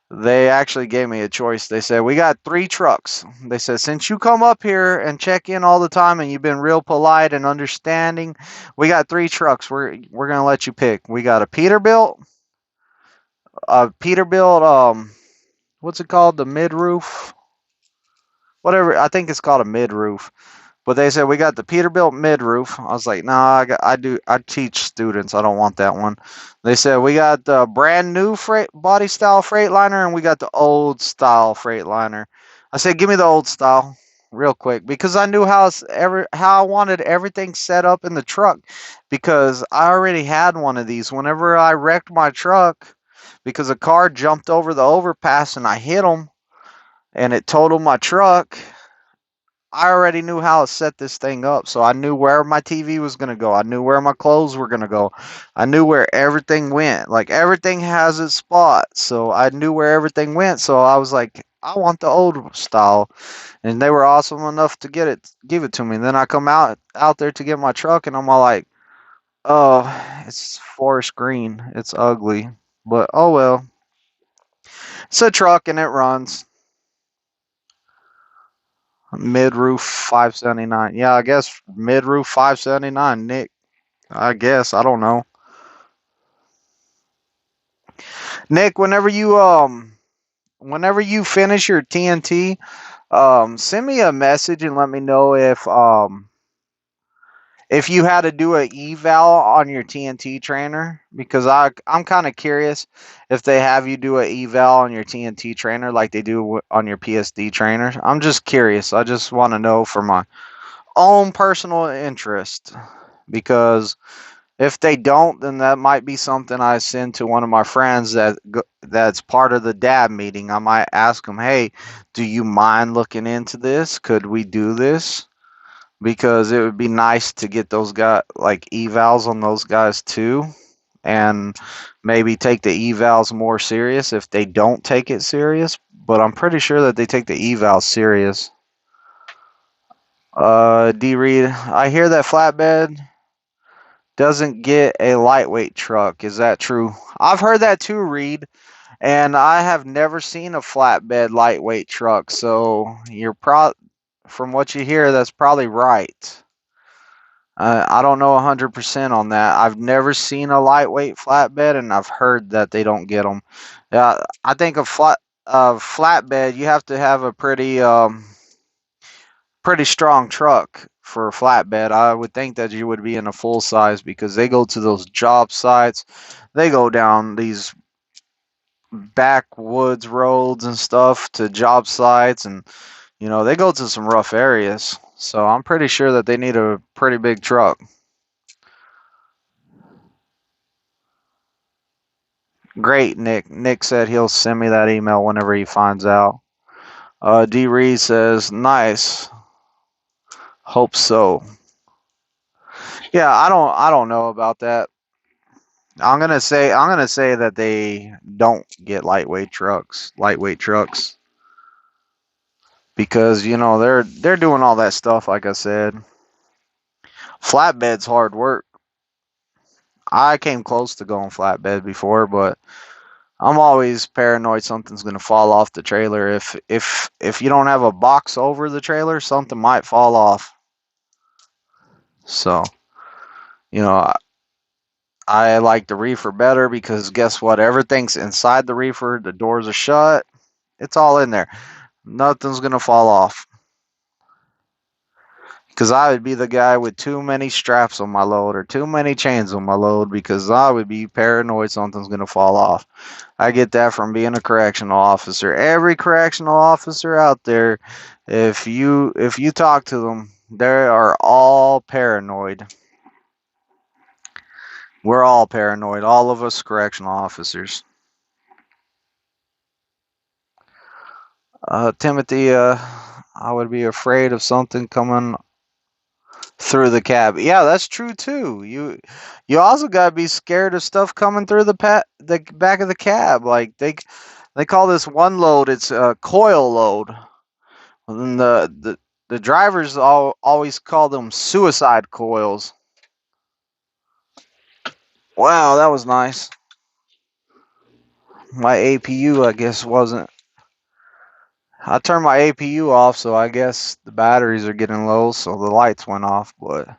They actually gave me a choice. They said, we got 3 trucks. They said, since you come up here and check in all the time and you've been real polite and understanding, we got 3 trucks. We're gonna let you pick. We got a Peterbilt, what's it called? The mid roof? Whatever, I think it's called a mid roof. But they said we got the Peterbilt mid roof. I was like, nah, I teach students. I don't want that one. They said we got the brand new body style Freightliner and we got the old style Freightliner. I said, give me the old style real quick because I knew how I wanted everything set up in the truck because I already had one of these. Whenever I wrecked my truck because a car jumped over the overpass and I hit them and it totaled my truck, I already knew how to set this thing up. So I knew where my TV was going to go. I knew where my clothes were going to go. I knew where everything went. Like everything has its spot. So I knew where everything went. So I was like, I want the old style. And they were awesome enough to give it to me. And then I come out there to get my truck and I'm all like, oh, it's forest green. It's ugly. But oh well. It's a truck and it runs. Mid roof 579. Yeah, I guess mid roof 579, Nick. I guess I don't know. Nick, whenever you whenever you finish your TNT, send me a message and let me know if you had to do a eval on your TNT trainer, because I'm kind of curious if they have you do a eval on your TNT trainer like they do on your PSD trainer. I'm just curious. I just want to know for my own personal interest, because if they don't, then that might be something I send to one of my friends that's part of the dab meeting. I might ask them, "Hey, do you mind looking into this? Could we do this?" Because it would be nice to get those guys like evals on those guys too, and maybe take the evals more serious if they don't take it serious. But I'm pretty sure that they take the evals serious. D Reed, I hear that flatbed doesn't get a lightweight truck. Is that true? I've heard that too, Reed, and I have never seen a flatbed lightweight truck. So from what you hear, that's probably right. I don't know 100% on that. I've never seen a lightweight flatbed, and I've heard that they don't get them. I think a flatbed, you have to have a pretty strong truck for a flatbed. I would think that you would be in a full size, because they go to those job sites. They go down these backwoods roads and stuff to job sites, and they go to some rough areas. So I'm pretty sure that they need a pretty big truck. Great, Nick. Nick said he'll send me that email whenever he finds out. D. Reed says, nice. Hope so. Yeah, I don't know about that. I'm gonna say that they don't get lightweight trucks, because they're doing all that stuff. Like I said, flatbed's hard work. I came close to going flatbed before, but I'm always paranoid something's gonna fall off the trailer. If you don't have a box over the trailer, something might fall off. So you know, I like the reefer better, because guess what? Everything's inside the reefer. The doors are shut. It's all in there. Nothing's gonna fall off. Because I would be the guy with too many straps on my load or too many chains on my load, because I would be paranoid something's gonna fall off. I get that from being a correctional officer. Every correctional officer out there, if you talk to them, they are all paranoid. We're all paranoid, all of us correctional officers. Timothy, I would be afraid of something coming through the cab. Yeah, that's true too. You also gotta be scared of stuff coming through the back of the cab. Like they call this one load. It's a coil load. And the drivers always call them suicide coils. Wow, that was nice. My APU, I guess, wasn't. I turned my APU off, so I guess the batteries are getting low, so the lights went off. But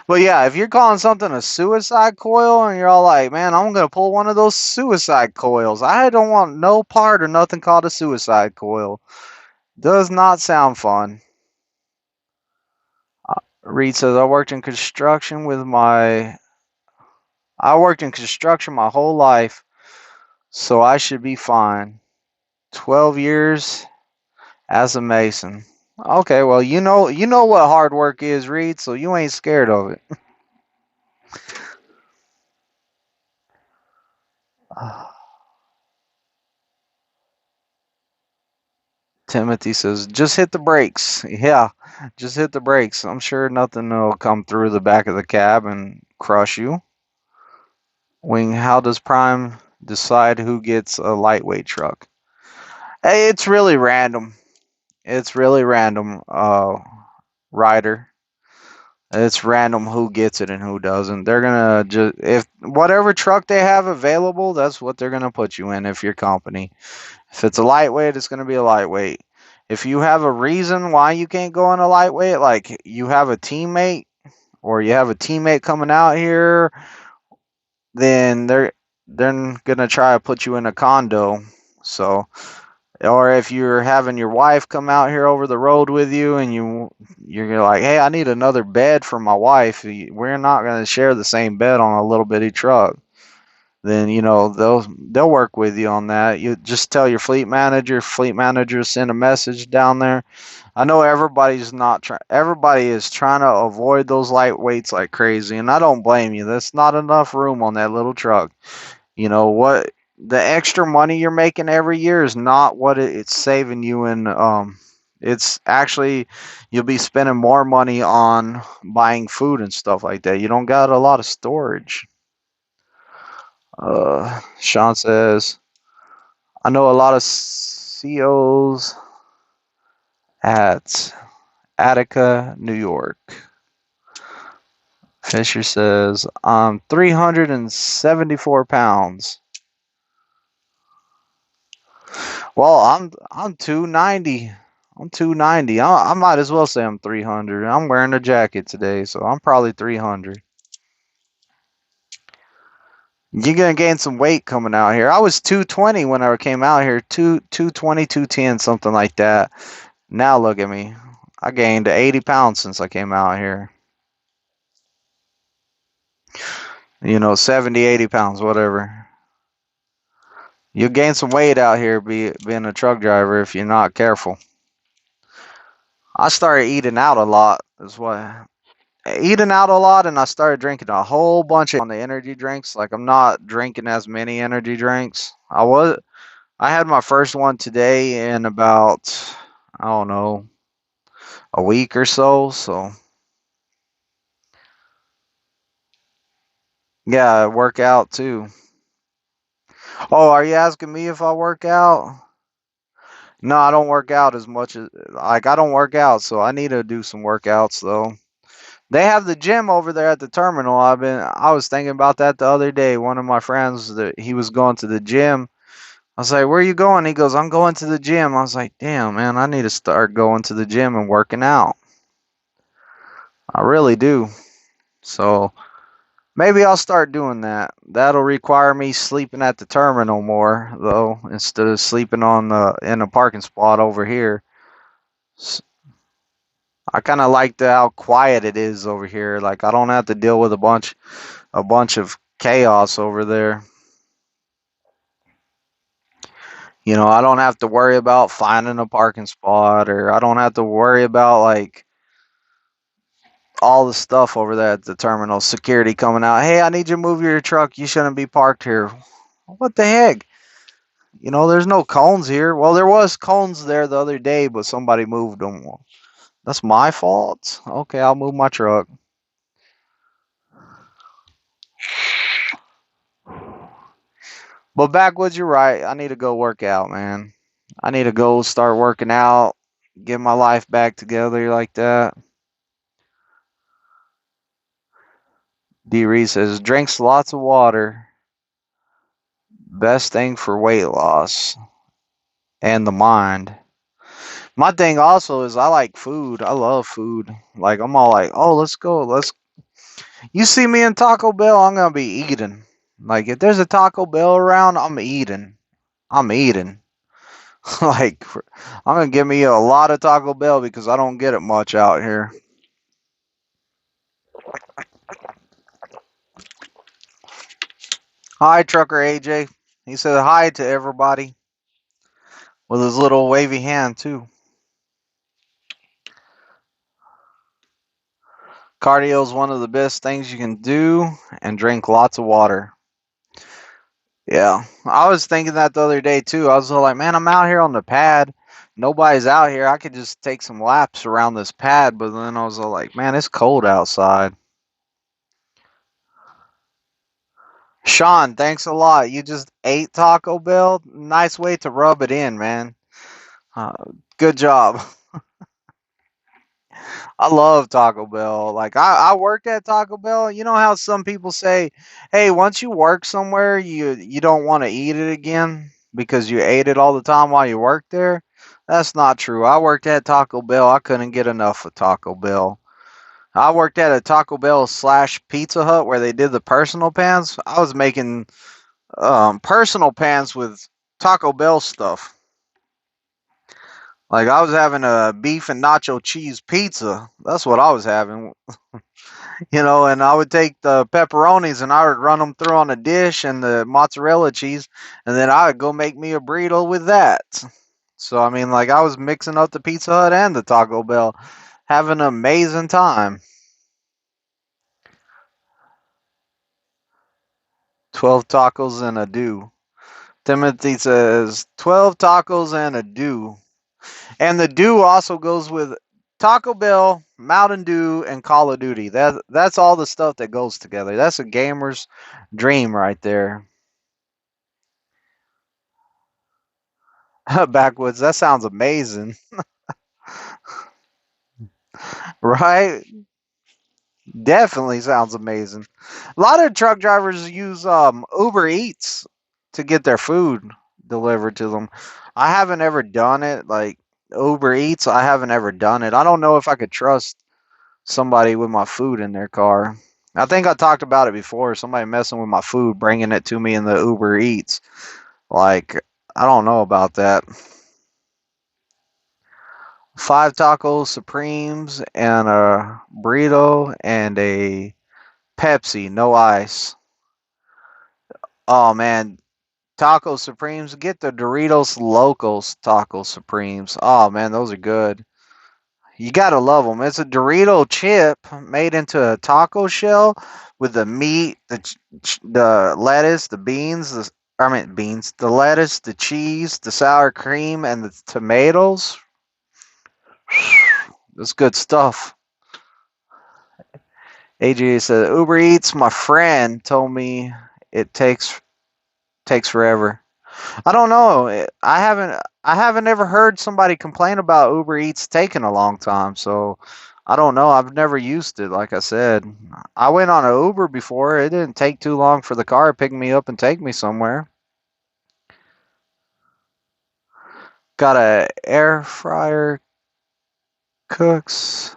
yeah, if you're calling something a suicide coil and you're all like, man, I'm going to pull one of those suicide coils. I don't want no part or nothing called a suicide coil. Does not sound fun. Reed says, I worked in construction my whole life, so I should be fine. 12 years as a mason. Okay, well, you know what hard work is, Reed, so you ain't scared of it. Timothy says, just hit the brakes. Yeah, just hit the brakes. I'm sure nothing will come through the back of the cab and crush you. Wing, how does Prime decide who gets a lightweight truck? Hey, it's really random. It's really random, Ryder. It's random who gets it and who doesn't. They're gonna just, if whatever truck they have available, that's what they're gonna put you in if you're company. If it's a lightweight, it's gonna be a lightweight. If you have a reason why you can't go in a lightweight, like you have a teammate or you have a teammate coming out here, then they're gonna try to put you in a condo. So, or if you're having your wife come out here over the road with you, and you're like, hey, I need another bed for my wife. We're not gonna share the same bed on a little bitty truck. Then they'll work with you on that. You just tell your fleet manager. Fleet manager send a message down there. I know everybody's not trying. Everybody is trying to avoid those lightweights like crazy, and I don't blame you. That's not enough room on that little truck. You know what? The extra money you're making every year is not what it's saving you in. It's actually you'll be spending more money on buying food and stuff like that. You don't got a lot of storage. Sean says, I know a lot of COs at Attica, New York. Fisher says, I'm 374 pounds. Well, I'm 290. I'm 290. I might as well say I'm 300. I'm wearing a jacket today, so I'm probably 300. You're gonna gain some weight coming out here. I was 220 when I came out here, 220, 210, something like that. Now look at me. I gained 80 pounds since I came out here. 70, 80 pounds, whatever. You'll gain some weight out here being a truck driver if you're not careful. I started eating out a lot. That's why eating out a lot, and I started drinking a whole bunch on the energy drinks. Like I'm not drinking as many energy drinks. I had my first one today in about I don't know a week or so. So yeah, I work out too. Oh, are you asking me if I work out? No, I don't work out as much as like I don't work out, so I need to do some workouts though. They have the gym over there at the terminal. I was thinking about that the other day. One of my friends that he was going to the gym. I was like, "Where are you going?" He goes, "I'm going to the gym." I was like, "Damn, man, I need to start going to the gym and working out." I really do. So maybe I'll start doing that. That'll require me sleeping at the terminal more though, instead of sleeping on the in a parking spot over here. I kind of like how quiet it is over here. Like I don't have to deal with a bunch of chaos over there. I don't have to worry about finding a parking spot, or I don't have to worry about like all the stuff over there at the terminal. Security coming out. Hey, I need you to move your truck. You shouldn't be parked here. What the heck? There's no cones here. Well, there was cones there the other day, but somebody moved them. That's my fault. Okay, I'll move my truck. But backwoods, you're right. I need to go work out, man. I need to go start working out, get my life back together like that. D. Reed says, drinks lots of water. Best thing for weight loss and the mind. My thing also is I like food. I love food. Like, I'm all like, oh, let's go. You see me in Taco Bell, I'm going to be eating. Like, if there's a Taco Bell around, I'm eating. I'm eating. Like, I'm going to give me a lot of Taco Bell because I don't get it much out here. Hi, Trucker AJ. He said hi to everybody with his little wavy hand, too. Cardio is one of the best things you can do, and drink lots of water. Yeah, I was thinking that the other day, too. I was like, man, I'm out here on the pad. Nobody's out here. I could just take some laps around this pad, but then I was like, man, it's cold outside. Sean, thanks a lot. You just ate Taco Bell. Nice way to rub it in, man. Uh, Good job. I love Taco Bell. Like I worked at Taco Bell. You know how some people say, "Hey, once you work somewhere, you don't want to eat it again because you ate it all the time while you worked there." That's not true. I worked at Taco Bell. I couldn't get enough of Taco Bell. I worked at a Taco Bell slash Pizza Hut where they did the personal pans. I was making personal pans with Taco Bell stuff. Like I was having a beef and nacho cheese pizza. That's what I was having, and I would take the pepperonis and I would run them through on a dish and the mozzarella cheese, and then I would go make me a burrito with that. So I mean, like I was mixing up the Pizza Hut and the Taco Bell, having an amazing time. 12 tacos and a do. Timothy says 12 tacos and a do. And the do also goes with Taco Bell, Mountain Dew, and Call of Duty. That's all the stuff that goes together. That's a gamer's dream right there. Backwoods, that sounds amazing. Right? Definitely sounds amazing. A lot of truck drivers use Uber Eats to get their food delivered to them. I haven't ever done it. Like Uber Eats, I haven't ever done it. I don't know if I could trust somebody with my food in their car. I think I talked about it before. Somebody messing with my food, bringing it to me in the Uber Eats. Like, I don't know about that. Five tacos, Supremes, and a burrito, and a Pepsi, no ice. Oh man, Taco Supremes. Get the Doritos Locos Taco Supremes. Oh man, those are good. You gotta love them. It's a Dorito chip made into a taco shell with the meat, the lettuce, the beans, the lettuce, the cheese, the sour cream, and the tomatoes. That's good stuff. AJ said Uber Eats. My friend told me it takes forever. I don't know. I haven't ever heard somebody complain about Uber Eats taking a long time, so I don't know. I've never used it, like I said. I went on an Uber before. It didn't take too long for the car to pick me up and take me somewhere. Got a air fryer, cooks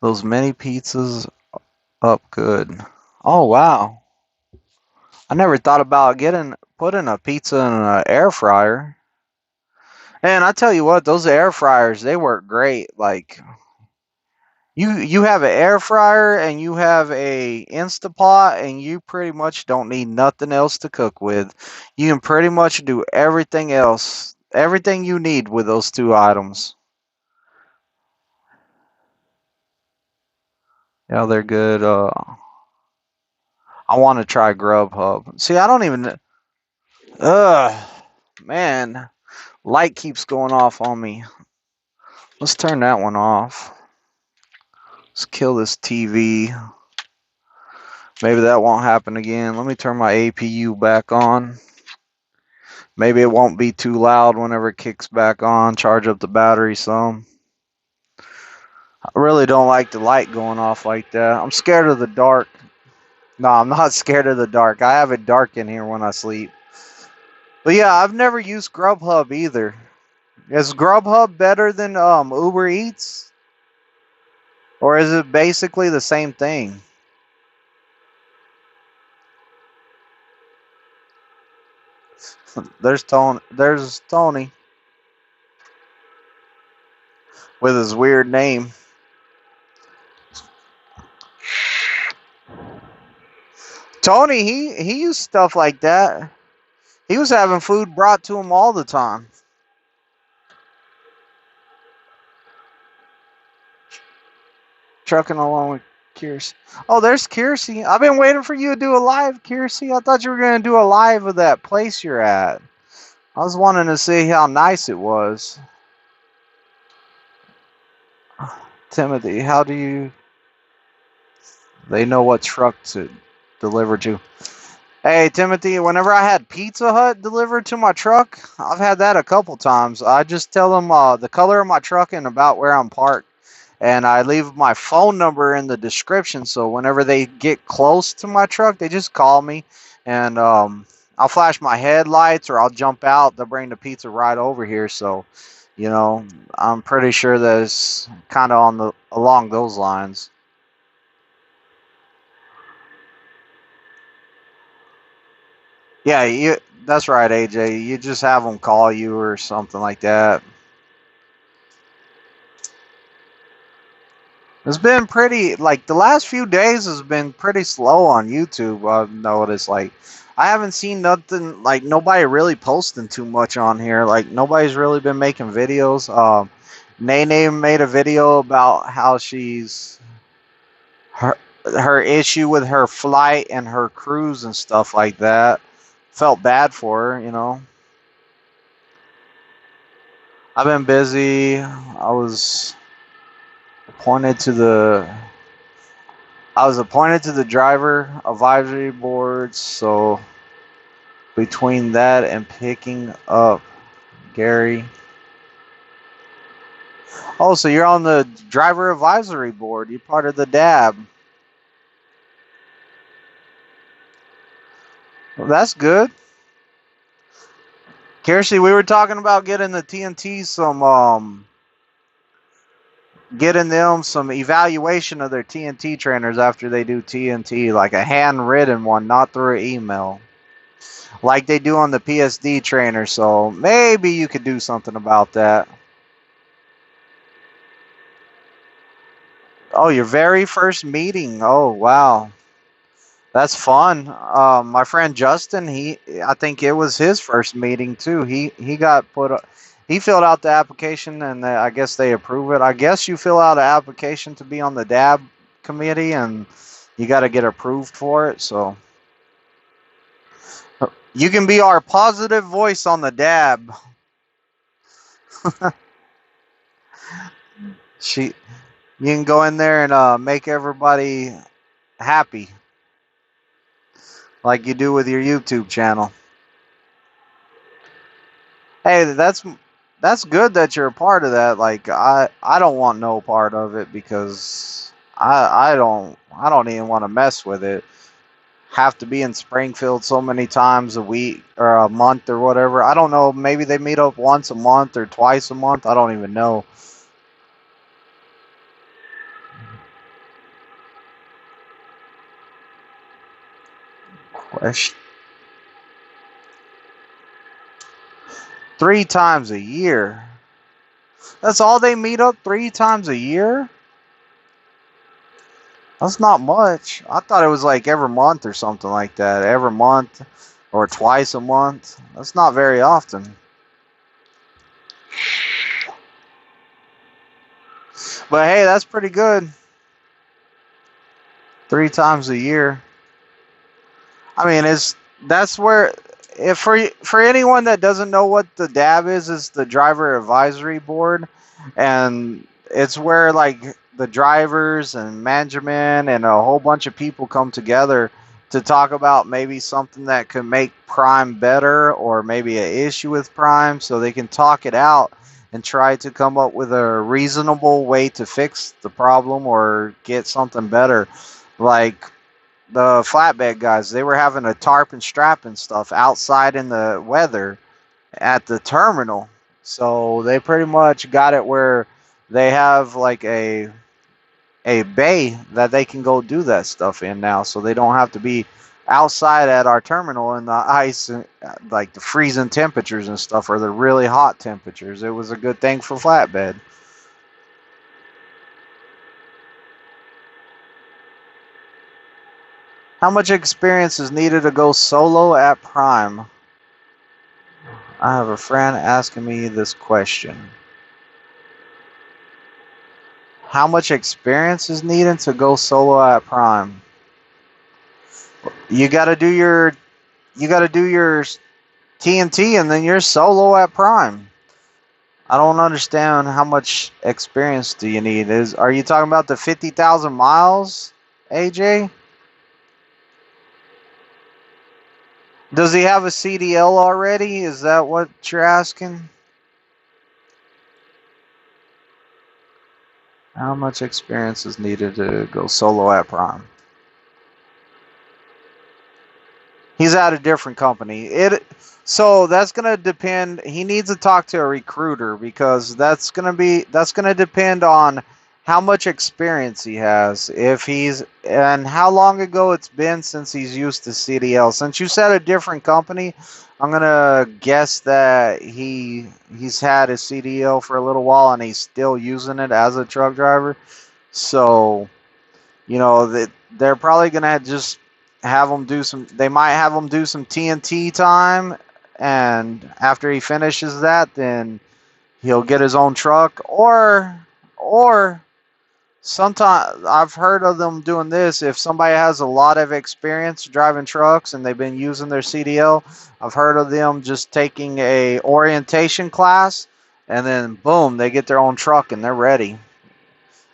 those mini pizzas up good. Oh wow. I never thought about getting putting a pizza in an air fryer. And I tell you what, those air fryers, they work great. Like you have an air fryer and you have a Instapot and you pretty much don't need nothing else to cook with. You can pretty much do everything else, everything you need with those two items. Yeah, they're good. I want to try Grubhub. See, I don't even. Ugh, man, light keeps going off on me. Let's turn that one off. Let's kill this TV. Maybe that won't happen again. Let me turn my APU back on. Maybe it won't be too loud whenever it kicks back on. Charge up the battery some. I really don't like the light going off like that. I'm scared of the dark. No, I'm not scared of the dark. I have it dark in here when I sleep. But yeah, I've never used Grubhub either. Is Grubhub better than Uber Eats? Or is it basically the same thing? There's Tony with his weird name. Tony, he used stuff like that. He was having food brought to him all the time. Trucking along with Kiersey. Oh, there's Kiersey. I've been waiting for you to do a live, Kiersey. I thought you were going to do a live of that place you're at. I was wanting to see how nice it was. Timothy, how do you... They know what truck to deliver to. Hey, Timothy, whenever I had Pizza Hut delivered to my truck, I've had that a couple times. I just tell them the color of my truck and about where I'm parked. And I leave my phone number in the description, so whenever they get close to my truck, they just call me, and I'll flash my headlights or I'll jump out. They'll bring the pizza right over here. So, you know, I'm pretty sure that it's kind of on the along those lines. Yeah, that's right, AJ. You just have them call you or something like that. It's been pretty, like, the last few days has been pretty slow on YouTube. I've noticed, like, I haven't seen nothing, like, nobody really posting too much on here. Like, nobody's really been making videos. Nene made a video about how her, her issue with her flight and her cruise and stuff like that. Felt bad for her, you know. I've been busy. Appointed to the I was appointed to the driver advisory board, so between that and picking up Gary. Oh, so you're on the driver advisory board. You're part of the DAB. Well, that's good. Kirsty, we were talking about getting the TNT getting them some evaluation of their TNT trainers after they do TNT, like a handwritten one, not through email, like they do on the PSD trainer. So maybe you could do something about that. Oh, your very first meeting. Oh, wow. That's fun. My friend Justin, I think it was his first meeting too. He got he filled out the application, and I guess they approve it. I guess you fill out an application to be on the DAB committee, and you got to get approved for it. So you can be our positive voice on the DAB. You can go in there and make everybody happy, like you do with your YouTube channel. Hey, that's good that you're a part of that. Like I don't want no part of it because I don't even want to mess with it. Have to be in Springfield so many times a week or a month or whatever. I don't know. Maybe they meet up once a month or twice a month. I don't even know. Question. 3 times a year. That's all they meet up 3 times a year? That's not much. I thought it was like every month or something like that. Every month or twice a month. That's not very often. But hey, that's pretty good. 3 times a year. I mean, that's where, if for anyone that doesn't know what the DAB is the driver advisory board, and it's where like the drivers and management and a whole bunch of people come together to talk about maybe something that could make Prime better, or maybe an issue with Prime, so they can talk it out and try to come up with a reasonable way to fix the problem or get something better. Like the flatbed guys, they were having a tarp and strap and stuff outside in the weather at the terminal. So they pretty much got it where they have like a bay that they can go do that stuff in now, so they don't have to be outside at our terminal in the ice, like the freezing temperatures and stuff, or the really hot temperatures. It was a good thing for flatbed. How much experience is needed to go solo at Prime? I have a friend asking me this question. How much experience is needed to go solo at Prime? You gotta do your TNT, and then you're solo at Prime. I don't understand how much experience do you need. Are you talking about the 50,000 miles, AJ? Does he have a CDL already? Is that what you're asking? How much experience is needed to go solo at Prime? He's at a different company. So that's gonna depend. He needs to talk to a recruiter, because that's gonna depend on how much experience he has, if he's, and how long ago it's been since he's used the CDL. Since you said a different company, I'm gonna guess that he's had his CDL for a little while and he's still using it as a truck driver. So that they're probably gonna just have him do some. They might have him do some TNT time, and after he finishes that, then he'll get his own truck, or sometimes I've heard of them doing this. If somebody has a lot of experience driving trucks and they've been using their CDL, I've heard of them just taking a orientation class, and then boom, they get their own truck and they're ready.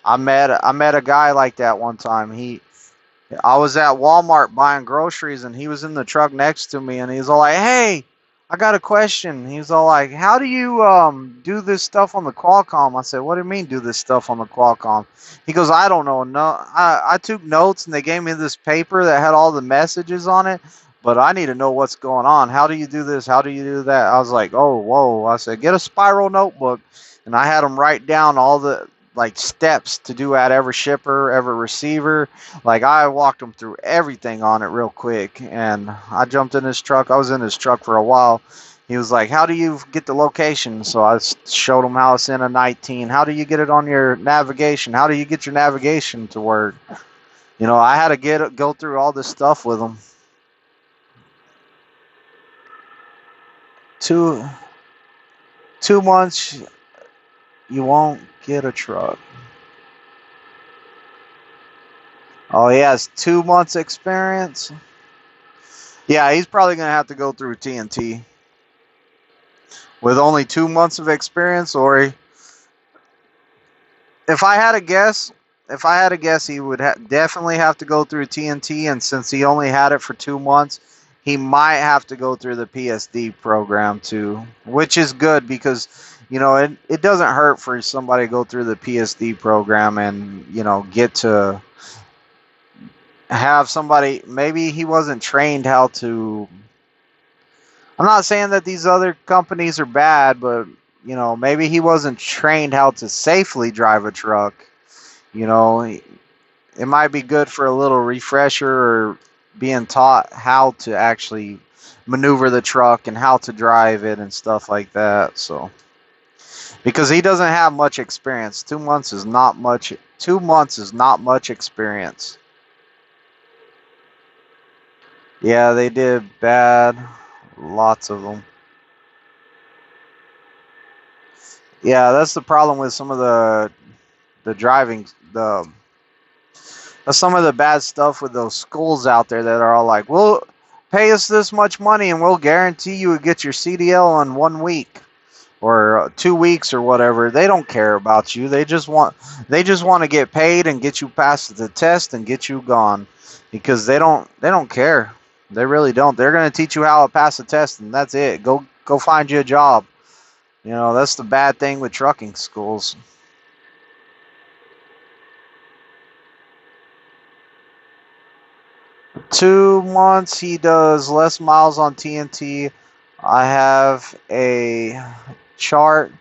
I met a guy like that one time. I was at Walmart buying groceries, and he was in the truck next to me, and he's all like, "Hey, I got a question." He's all like, "How do you do this stuff on the Qualcomm?" I said, "What do you mean do this stuff on the Qualcomm?" He goes, "I don't know. No, I took notes, and they gave me this paper that had all the messages on it, but I need to know what's going on. How do you do this? How do you do that?" I was like, "Oh, whoa." I said, "Get a spiral notebook," and I had him write down all the like steps to do at every shipper, every receiver. Like I walked him through everything on it real quick, and I jumped in his truck. I was in his truck for a while. He was like, "How do you get the location?" So I showed him how it's in a 19. How do you get it on your navigation? How do you get your navigation to work? I had to go through all this stuff with him. Two 2 months, you won't get a truck. Oh, he has 2 months experience. Yeah, he's probably gonna have to go through TNT with only 2 months of experience. Or if I had a guess, he would definitely have to go through TNT. And since he only had it for 2 months, he might have to go through the PSD program too, which is good because it doesn't hurt for somebody to go through the PSD program and get to have somebody. Maybe he wasn't trained how to. I'm not saying that these other companies are bad, but maybe he wasn't trained how to safely drive a truck. You know, it might be good for a little refresher or being taught how to actually maneuver the truck and how to drive it and stuff like that. So, because he doesn't have much experience, 2 months is not much. 2 months is not much experience. Yeah, they did bad. Lots of them. Yeah, that's the problem with some of the driving. That's some of the bad stuff with those schools out there that are all like, "We'll pay us this much money and we'll guarantee you would get your CDL in 1 week or 2 weeks or whatever." They don't care about you. They just want to get paid and get you past the test and get you gone, because they don't care. They really don't. They're going to teach you how to pass the test, and that's it. Go find you a job. That's the bad thing with trucking schools. 2 months, he does less miles on TNT. I have a chart,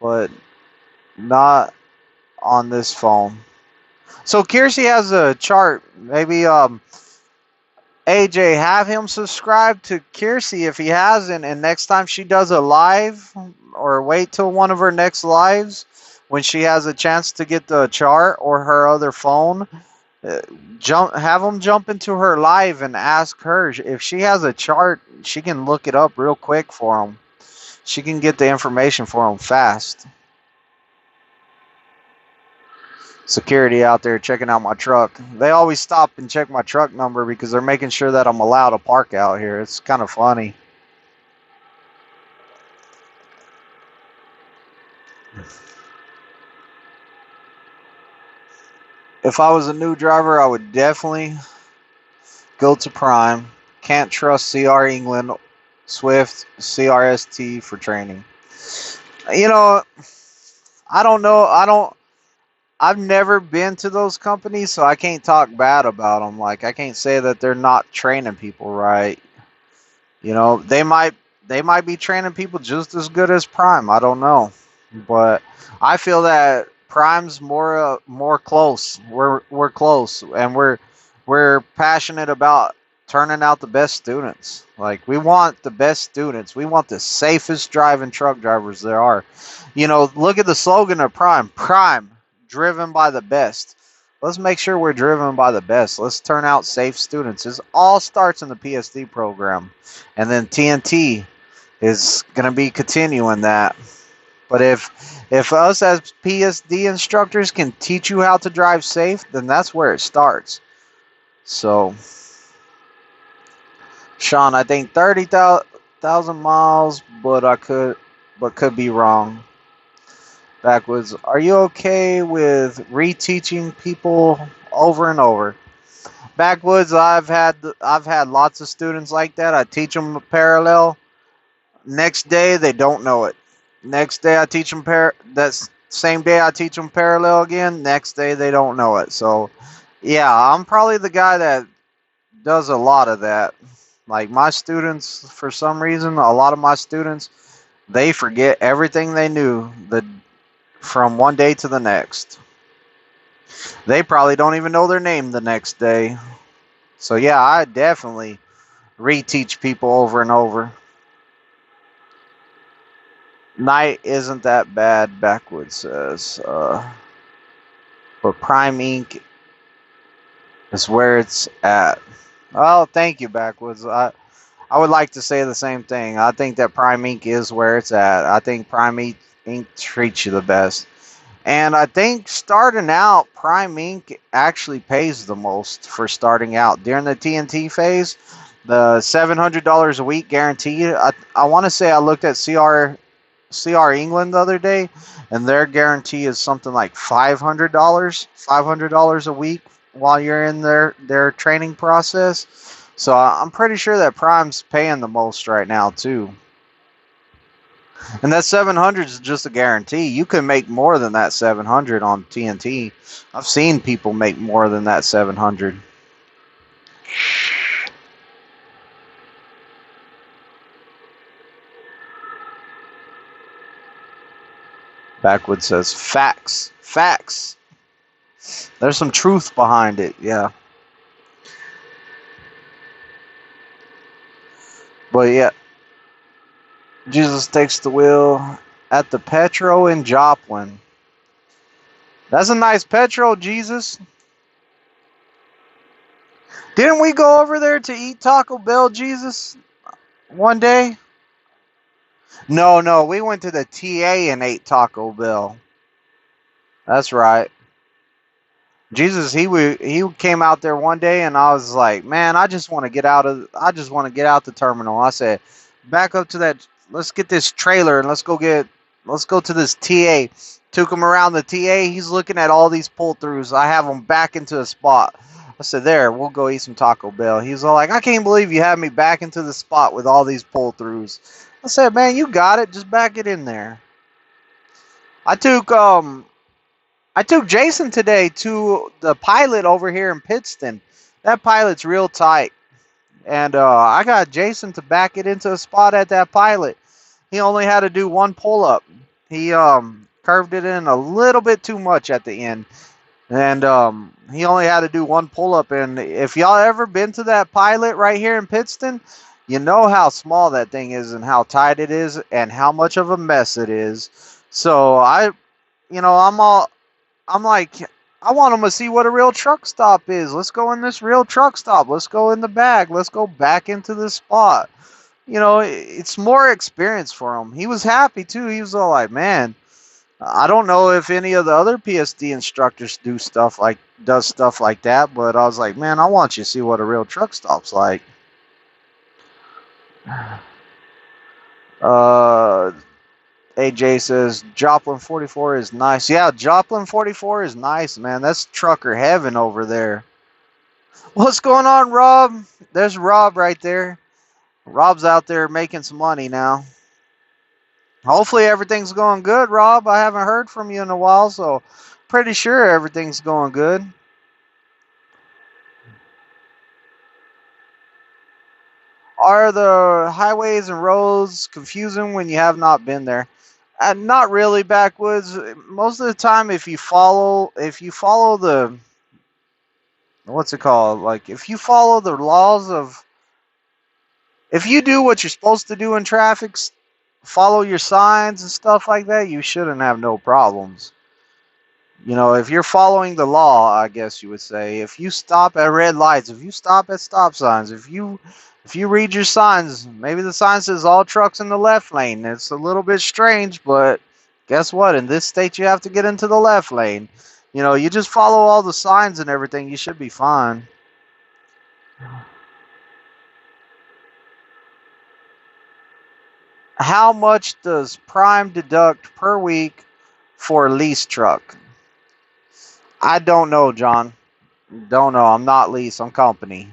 but not on this phone. So Kiersey has a chart. Maybe AJ, have him subscribe to Kiersey if he hasn't, and next time she does a live, or wait till one of her next lives when she has a chance to get the chart or her other phone, have them jump into her live and ask her if she has a chart. She can look it up real quick for them. She can get the information for them fast. Security out there checking out my truck. They always stop and check my truck number because they're making sure that I'm allowed to park out here. It's kind of funny. If I was a new driver, I would definitely go to Prime. Can't trust CR England, Swift, CRST for training. I don't know. I've never been to those companies, so I can't talk bad about them. Like, I can't say that they're not training people right. They might be training people just as good as Prime. I don't know, but I feel that Prime's more close. We're close, and we're passionate about turning out the best students. Like, we want the best students. We want the safest driving truck drivers there are. Look at the slogan of Prime. Prime, driven by the best. Let's make sure we're driven by the best. Let's turn out safe students. It all starts in the PSD program, and then TNT is going to be continuing that. But if us as PSD instructors can teach you how to drive safe, then that's where it starts. So, Sean, I think 30,000 miles, but could be wrong. Backwoods, are you okay with reteaching people over and over? Backwoods, I've had lots of students like that. I teach them parallel. Next day they don't know it. Next day I teach them that's same day I teach them parallel again. Next day they don't know it. So, yeah, I'm probably the guy that does a lot of that. Like, my students, for some reason, a lot of my students, they forget everything they knew from one day to the next. They probably don't even know their name the next day. So, yeah, I definitely reteach people over and over. Night isn't that bad, Backwood says. But Prime Inc. is where it's at. Oh, thank you, Backwoods. I would like to say the same thing. I think that Prime Inc. is where it's at. I think Prime Inc. treats you the best. And I think starting out, Prime Inc. actually pays the most for starting out. During the TNT phase, the $700 a week guarantee, I want to say I looked at CR England the other day, and their guarantee is something like $500 a week while you're in their training process. So I'm pretty sure that Prime's paying the most right now too. And that 700 is just a guarantee. You can make more than that 700 on TNT. I've seen people make more than that 700. Backwood says, facts. Facts. There's some truth behind it, yeah. But yeah, Jesus takes the wheel at the Petro in Joplin. That's a nice Petro, Jesus. Didn't we go over there to eat Taco Bell, Jesus, one day? No, we went to the TA and ate Taco Bell. That's right. Jesus, he came out there one day, and I was like, man, I just want to get out the terminal. I said, back up to that. Let's get this trailer and let's go to this TA. Took him around the TA. He's looking at all these pull throughs. I have him back into a spot. I said, there, we'll go eat some Taco Bell. He's all like, I can't believe you have me back into the spot with all these pull throughs. I said, man, you got it. Just back it in there. I took Jason today to the pilot over here in Pittston. That pilot's real tight. And I got Jason to back it into a spot at that pilot. He only had to do one pull-up. He curved it in a little bit too much at the end. And he only had to do one pull-up. And if y'all ever been to that pilot right here in Pittston, you know how small that thing is and how tight it is and how much of a mess it is. So I'm like, I want them to see what a real truck stop is. Let's go in this real truck stop. Let's go in the bag. Let's go back into the spot. It's more experience for him. He was happy too. He was all like, man, I don't know if any of the other PSD instructors does stuff like that, but I was like, man, I want you to see what a real truck stop's like. AJ says Joplin 44 is nice. Yeah, Joplin 44 is nice, man. That's trucker heaven over there. What's going on, Rob? There's Rob right there. Rob's out there making some money now. Hopefully everything's going good, Rob. I haven't heard from you in a while, so pretty sure everything's going good. Are the highways and roads confusing when you have not been there? Not really backwoods. Most of the time, if you follow the, what's it called? Like, if you follow the laws of, if you do what you're supposed to do in traffic, follow your signs and stuff like that, you shouldn't have no problems. If you're following the law, I guess you would say, if you stop at red lights, if you stop at stop signs, if you read your signs, maybe the sign says all trucks in the left lane. It's a little bit strange, but guess what? In this state, you have to get into the left lane. You just follow all the signs and everything, you should be fine. How much does Prime deduct per week for a lease truck? I don't know, John. Don't know. I'm not lease. I'm company.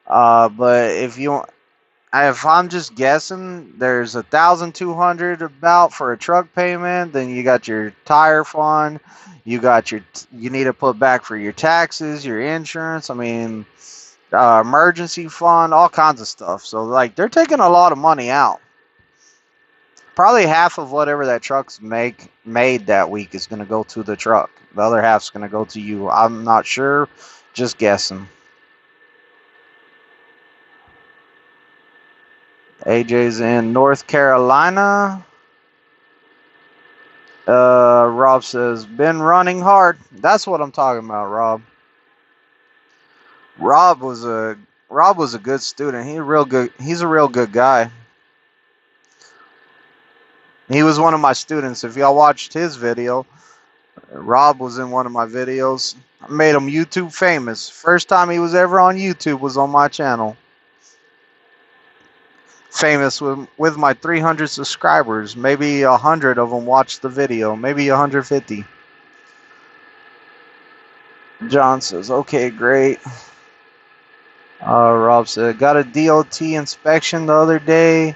But if I'm just guessing, there's 1,200 about for a truck payment. Then you got your tire fund. You need to put back for your taxes, your insurance. I mean, emergency fund, all kinds of stuff. So like they're taking a lot of money out. Probably half of whatever that truck's made that week is going to go to the truck. The other half's going to go to you. I'm not sure. Just guessing. AJ's in North Carolina. Rob says, been running hard. That's what I'm talking about, Rob. Rob was a Rob was a good student. He's a real good guy. He was one of my students. If y'all watched his video, Rob was in one of my videos. I made him YouTube famous. First time he was ever on YouTube was on my channel. Famous with my 300 subscribers. Maybe 100 of them watched the video. Maybe 150. John says, okay, great. Rob said, got a DOT inspection the other day.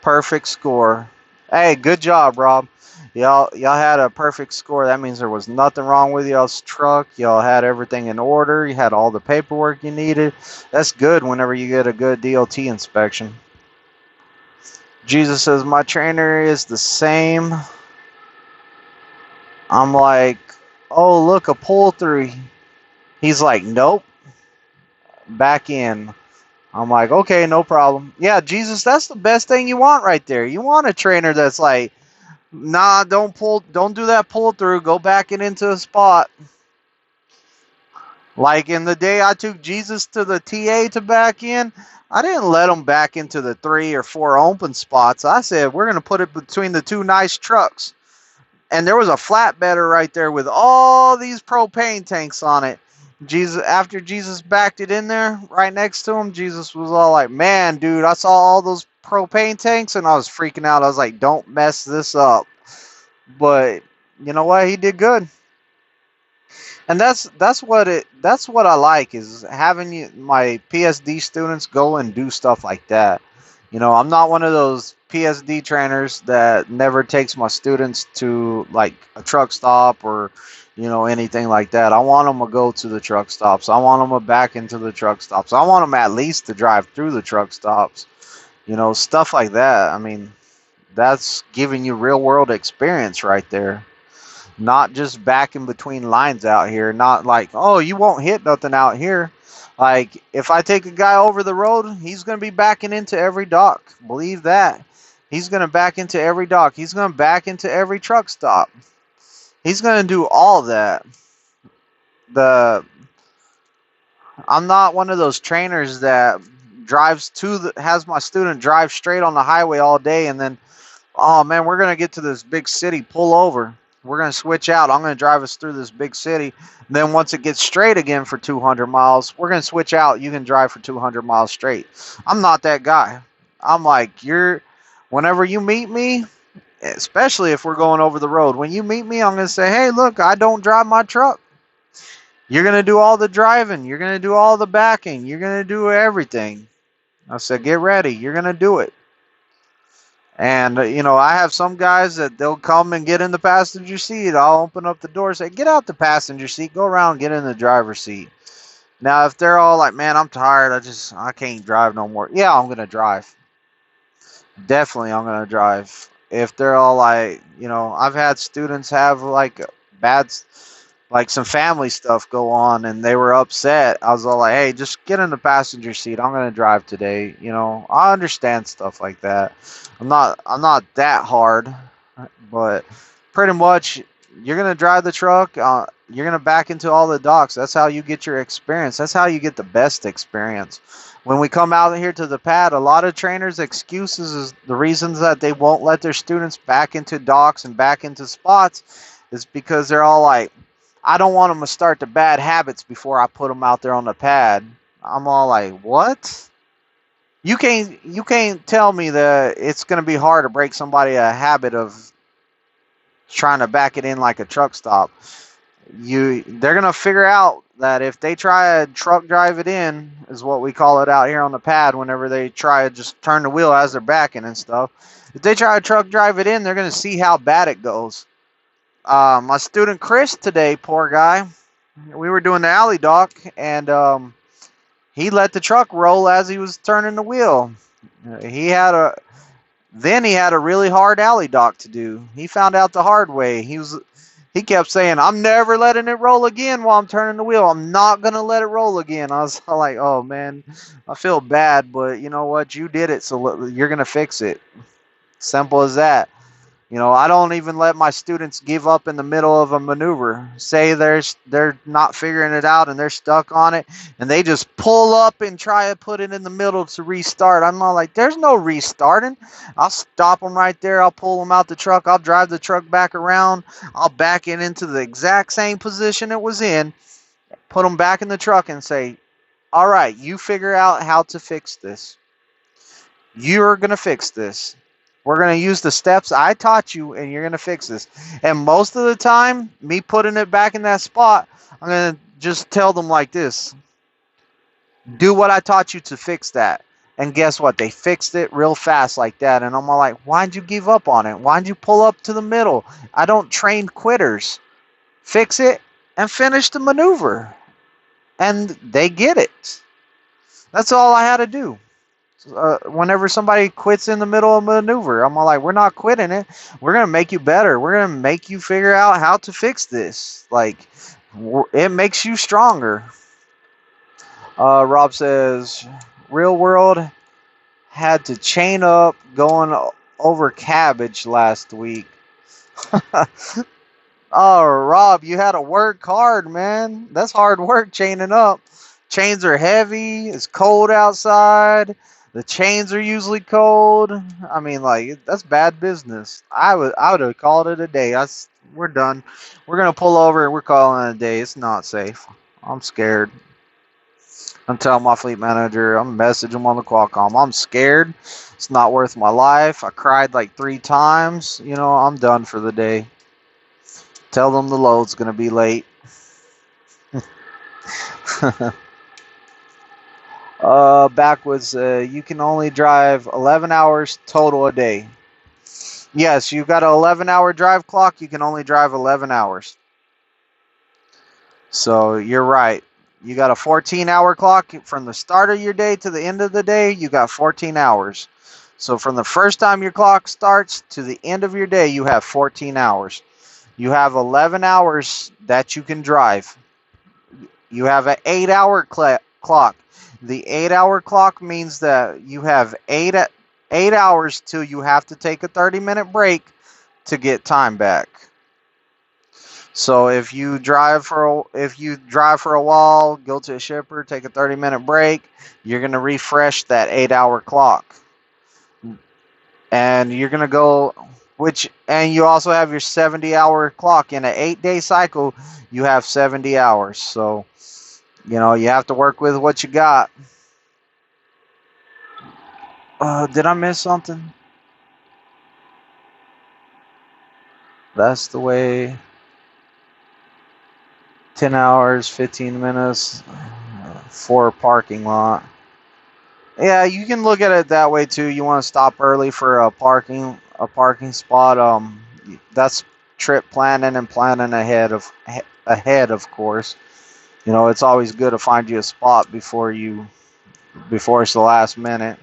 Perfect score. Hey, good job, Rob. Y'all had a perfect score. That means there was nothing wrong with y'all's truck. Y'all had everything in order. You had all the paperwork you needed. That's good whenever you get a good DOT inspection. Jesus says, my trainer is the same. I'm like, oh, look, a pull through. He's like, nope. Back in. I'm like, okay, no problem. Yeah, Jesus, that's the best thing you want right there. You want a trainer that's like, nah, don't do that pull through. Go back and into a spot. Like in the day I took Jesus to the TA to back in, I didn't let him back into the 3 or 4 open spots. I said, we're going to put it between the 2 nice trucks. And there was a flatbedder right there with all these propane tanks on it. After Jesus backed it in there, right next to him, Jesus was all like, man, dude, I saw all those propane tanks and I was freaking out. I was like, don't mess this up. But you know what? He did good. And that's what I like, is having my PSD students go and do stuff like that. I'm not one of those PSD trainers that never takes my students to like a truck stop or anything like that. I want them to go to the truck stops. I want them to back into the truck stops. I want them at least to drive through the truck stops. Stuff like that. I mean, that's giving you real world experience right there. Not just back in between lines out here. Not like, oh, you won't hit nothing out here. Like, if I take a guy over the road, he's going to be backing into every dock. Believe that. He's going to back into every dock. He's going to back into every truck stop. He's going to do all that. I'm not one of those trainers that has my student drive straight on the highway all day and then, oh man, we're going to get to this big city, pull over. We're going to switch out. I'm going to drive us through this big city. Then once it gets straight again for 200 miles, we're going to switch out. You can drive for 200 miles straight. I'm not that guy. I'm like, whenever you meet me, especially if we're going over the road, when you meet me, I'm going to say, hey, look, I don't drive my truck. You're going to do all the driving. You're going to do all the backing. You're going to do everything. I said, get ready. You're going to do it. And, I have some guys that they'll come and get in the passenger seat. I'll open up the door and say, get out the passenger seat. Go around, get in the driver's seat. Now, if they're all like, man, I'm tired. I can't drive no more. Yeah, I'm going to drive. Definitely, I'm going to drive. if they're all like, I've had students have like bad, like some family stuff go on and they were upset. I was all like, hey, just get in the passenger seat. I'm going to drive today. I understand stuff like that. I'm not that hard, but pretty much you're going to drive the truck. You're going to back into all the docks. That's how you get your experience. That's how you get the best experience. When we come out here to the pad, a lot of trainers' excuses is the reasons that they won't let their students back into docks and back into spots is because they're all like, I don't want them to start the bad habits before I put them out there on the pad. I'm all like, what? You can't tell me that it's going to be hard to break somebody a habit of trying to back it in like a truck stop. They're going to figure out that if they try to truck drive it in, is what we call it out here on the pad, whenever they try to just turn the wheel as they're backing and stuff. If they try to truck drive it in, they're going to see how bad it goes. My student Chris today, poor guy, we were doing the alley dock, and he let the truck roll as he was turning the wheel. He had a Then he had a really hard alley dock to do. He found out the hard way. He kept saying, "I'm never letting it roll again while I'm turning the wheel. I'm not gonna let it roll again." I was like, "Oh man, I feel bad, but you know what? You did it, so you're gonna fix it. Simple as that." I don't even let my students give up in the middle of a maneuver. Say they're not figuring it out and they're stuck on it, and they just pull up and try to put it in the middle to restart. I'm not like, there's no restarting. I'll stop them right there. I'll pull them out the truck. I'll drive the truck back around. I'll back it into the exact same position it was in, put them back in the truck and say, all right, you figure out how to fix this. You're going to fix this. We're going to use the steps I taught you, and you're going to fix this. And most of the time, me putting it back in that spot, I'm going to just tell them like this. Do what I taught you to fix that. And guess what? They fixed it real fast like that. And I'm like, why'd you give up on it? Why'd you pull up to the middle? I don't train quitters. Fix it and finish the maneuver. And they get it. That's all I had to do. Whenever somebody quits in the middle of a maneuver, I'm all like, we're not quitting it. We're going to make you better. We're going to make you figure out how to fix this. Like, it makes you stronger. Rob says, real world had to chain up going over cabbage last week. Oh, Rob, you had to work hard, man. That's hard work chaining up. Chains are heavy. It's cold outside. The chains are usually cold. I mean, like, that's bad business. I would have called it a day. We're done. We're gonna pull over and we're calling it a day. It's not safe. I'm scared. I'm telling my fleet manager. I'm messaging him on the Qualcomm. I'm scared. It's not worth my life. I cried like 3 times. I'm done for the day. Tell them the load's gonna be late. Backwards, you can only drive 11 hours total a day. Yes, you've got an 11-hour drive clock. You can only drive 11 hours. So you're right. You got a 14-hour clock from the start of your day to the end of the day. You got 14 hours. So from the first time your clock starts to the end of your day, you have 14 hours. You have 11 hours that you can drive. You have an 8-hour clock. The 8-hour clock means that you have 8 hours till you have to take a 30-minute break to get time back. So if you drive for a while, go to a shipper, take a 30-minute break, you're going to refresh that 8-hour clock. And you're going to go and you also have your 70-hour clock. In an 8-day cycle, you have 70 hours. So you have to work with what you got. Did I miss something? That's the way. 10 hours, 15 minutes for a parking lot. Yeah, you can look at it that way too. You want to stop early for a parking spot. That's trip planning and planning ahead, of course. It's always good to find you a spot before it's the last minute.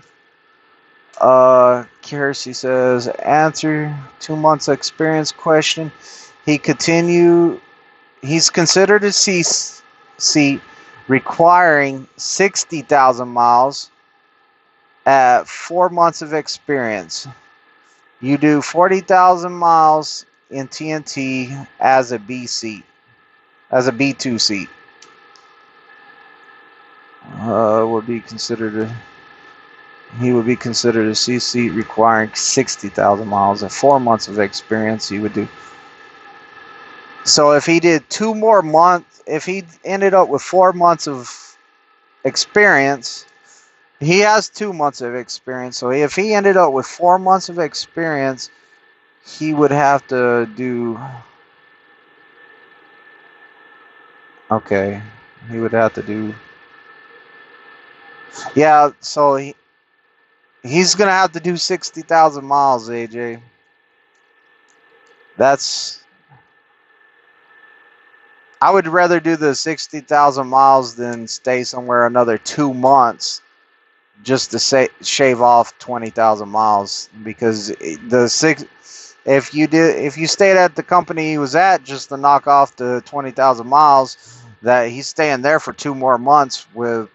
Kiersey says, answer 2 months experience question. He continue. He's considered a seat requiring 60,000 miles at 4 months of experience. You do 40,000 miles in TNT as a B seat, as a B2 seat. Would be considered a He would be considered a C seat requiring 60,000 miles and 4 months of experience. He would do. So if he did 2 more months, if he ended up with 4 months of experience, he has 2 months of experience. So if he ended up with 4 months of experience, he would have to do. Okay, he would have to do. Yeah, so he's gonna have to do 60,000 miles, AJ. That's. I would rather do the 60,000 miles than stay somewhere another 2 months just to shave off 20,000 miles, because if you stayed at the company he was at just to knock off the 20,000 miles, that he's staying there for 2 more months, with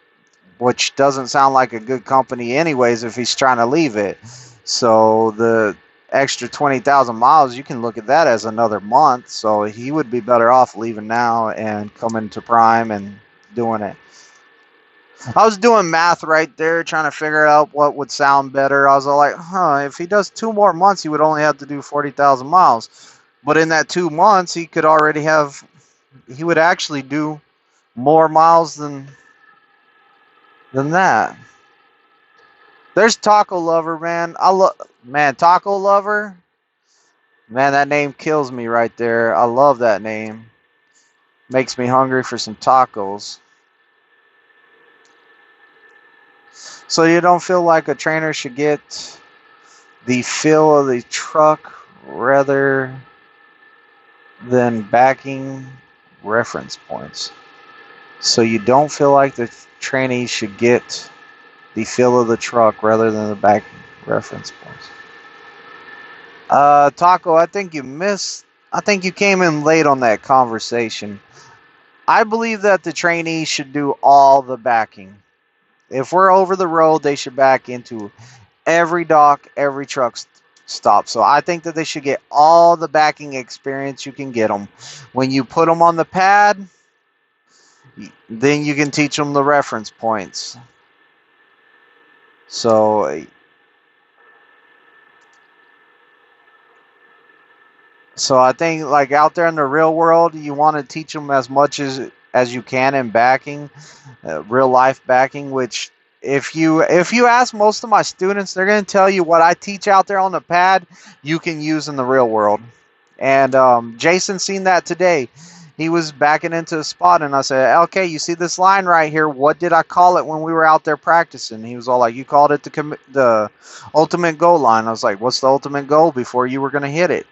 which doesn't sound like a good company anyways if he's trying to leave it. So the extra 20,000 miles, you can look at that as another month. So he would be better off leaving now and coming to Prime and doing it. I was doing math right there, trying to figure out what would sound better. I was all like, if he does 2 more months, he would only have to do 40,000 miles. But in that 2 months, he would actually do more miles than that. There's Taco Lover, man. Taco Lover. Man, that name kills me right there. I love that name. Makes me hungry for some tacos. So you don't feel like a trainer should get the feel of the truck rather than backing reference points. So you don't feel like the trainee should get the feel of the truck rather than the backing reference points. Taco, I think you came in late on that conversation. I believe that the trainee should do all the backing. If we're over the road, they should back into every dock, every truck stop. So I think that they should get all the backing experience you can get them. When you put them on the pad, then you can teach them the reference points. So I think, like, out there in the real world, you want to teach them as much as you can in backing, real life backing. Which, if you ask most of my students, they're going to tell you what I teach out there on the pad you can use in the real world. And Jason seen that today. He was backing into a spot, and I said, "Okay, you see this line right here? What did I call it when we were out there practicing?" He was all like, "You called it the ultimate goal line." I was like, "What's the ultimate goal before you were going to hit it?"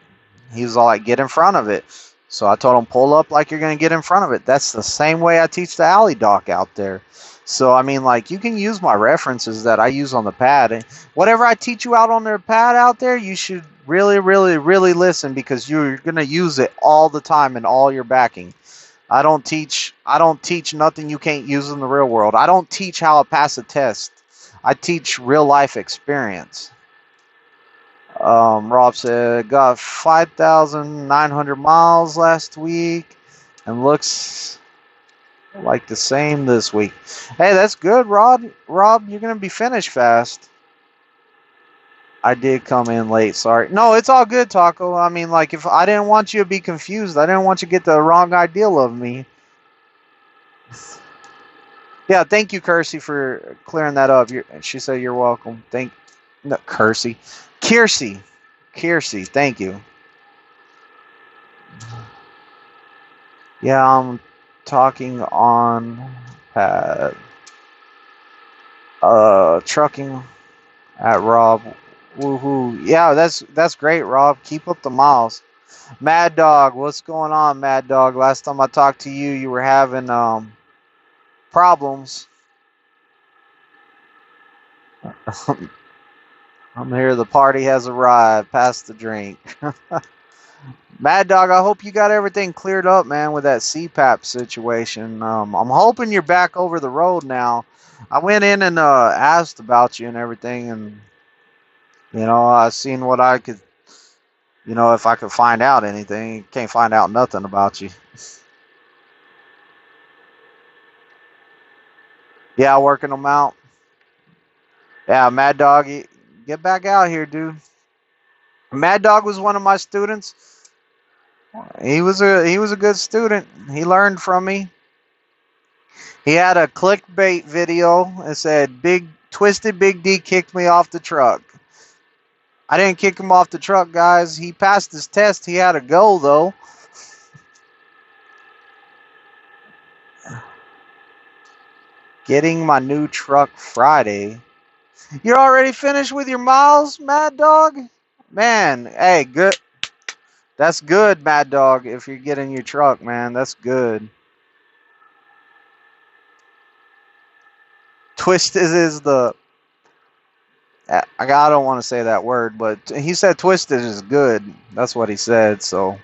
He was all like, "Get in front of it." So I told him, "Pull up like you're going to get in front of it." That's the same way I teach the alley dock out there. So, I mean, like, you can use my references that I use on the pad. And whatever I teach you out on the pad out there, you should really, really, really listen, because you're going to use it all the time in all your backing. I don't teach nothing you can't use in the real world. I don't teach how to pass a test. I teach real life experience. Rob said, got 5,900 miles last week and looks like the same this week. Hey, that's good, Rob, you're going to be finished fast. I did come in late, sorry. No, it's all good, Taco. I mean, like, if I didn't want you to be confused, I didn't want you to get the wrong idea of me. Yeah, thank you, Kersey, for clearing that up. She said you're welcome. Kiersey, thank you. Yeah, I'm talking on pad. Trucking at Rob. Woohoo. Yeah, that's great, Rob. Keep up the miles. Mad Dog, what's going on, Mad Dog? Last time I talked to you, you were having problems. I'm here. The party has arrived. Pass the drink. Mad Dog, I hope you got everything cleared up, man, with that CPAP situation. I'm hoping you're back over the road now. I went in and asked about you and everything, and I seen what I could, if I could find out anything. Can't find out nothing about you. Yeah, working them out. Yeah, Mad Dog, get back out here, dude. Mad Dog was one of my students. He was a good student. He learned from me. He had a clickbait video that said "Big Twisted Big D kicked me off the truck." I didn't kick him off the truck, guys. He passed his test. He had a go though. Getting my new truck Friday. You're already finished with your miles, Mad Dog? Man, hey, good. That's good, Mad Dog. If you're getting your truck, man, that's good. Twisted is the. I don't want to say that word, but he said twisted is good. That's what he said. So,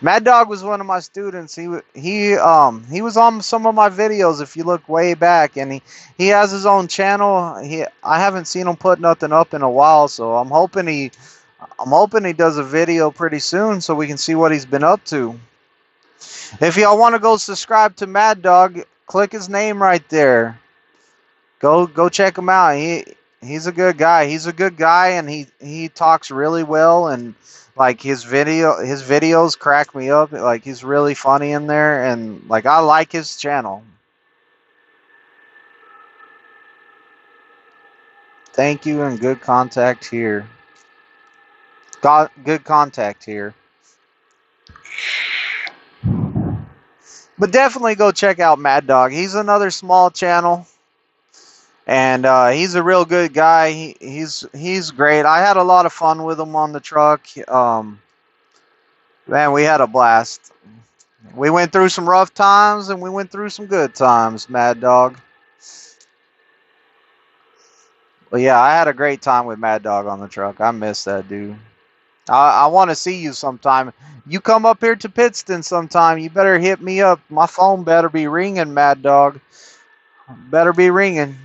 Mad Dog was one of my students. He was on some of my videos. If you look way back, and he has his own channel. I haven't seen him put nothing up in a while, so I'm hoping he does a video pretty soon so we can see what he's been up to. If y'all want to go subscribe to Mad Dog, click his name right there. Go check him out. He's a good guy. He's a good guy, and he talks really well, and like his videos crack me up. Like he's really funny in there, and like I like his channel. Thank you, and good contact here. Got good contact here. But definitely go check out Mad Dog. He's another small channel, and he's a real good guy. He's great. I had a lot of fun with him on the truck. Man, we had a blast. We went through some rough times, and we went through some good times, Mad Dog. But yeah, I had a great time with Mad Dog on the truck. I miss that dude. I want to see you sometime. You come up here to Pittston sometime. You better hit me up. My phone better be ringing, Mad Dog. Better be ringing.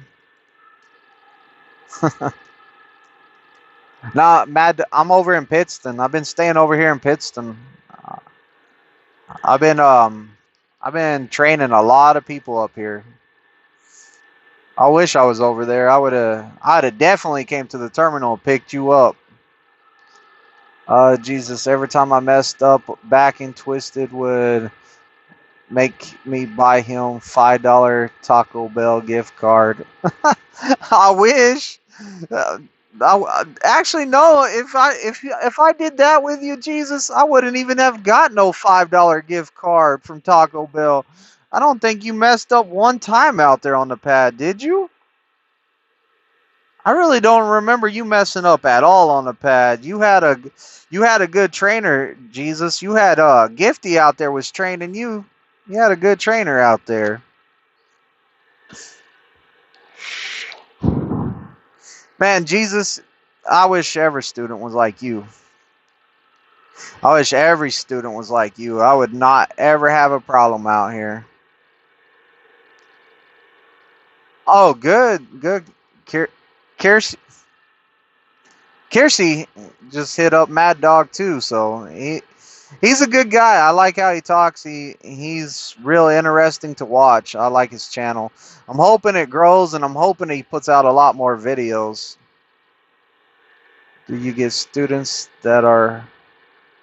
Nah, I'm over in Pittston. I've been staying over here in Pittston. I've been training a lot of people up here. I wish I was over there. I'd have definitely came to the terminal and picked you up. Jesus, every time I messed up, back and Twisted would make me buy him $5 Taco Bell gift card. I wish. Actually, no. If I did that with you, Jesus, I wouldn't even have got no $5 gift card from Taco Bell. I don't think you messed up one time out there on the pad, did you? I really don't remember you messing up at all on the pad. You had a good trainer, Jesus. You had Gifty out there was training you. You had a good trainer out there. Man, Jesus, I wish every student was like you. I wish every student was like you. I would not ever have a problem out here. Oh, good, good. Kiersey just hit up Mad Dog too, so he's a good guy. I like how he talks. He's real interesting to watch. I like his channel. I'm hoping it grows, and I'm hoping he puts out a lot more videos. Do you get students that are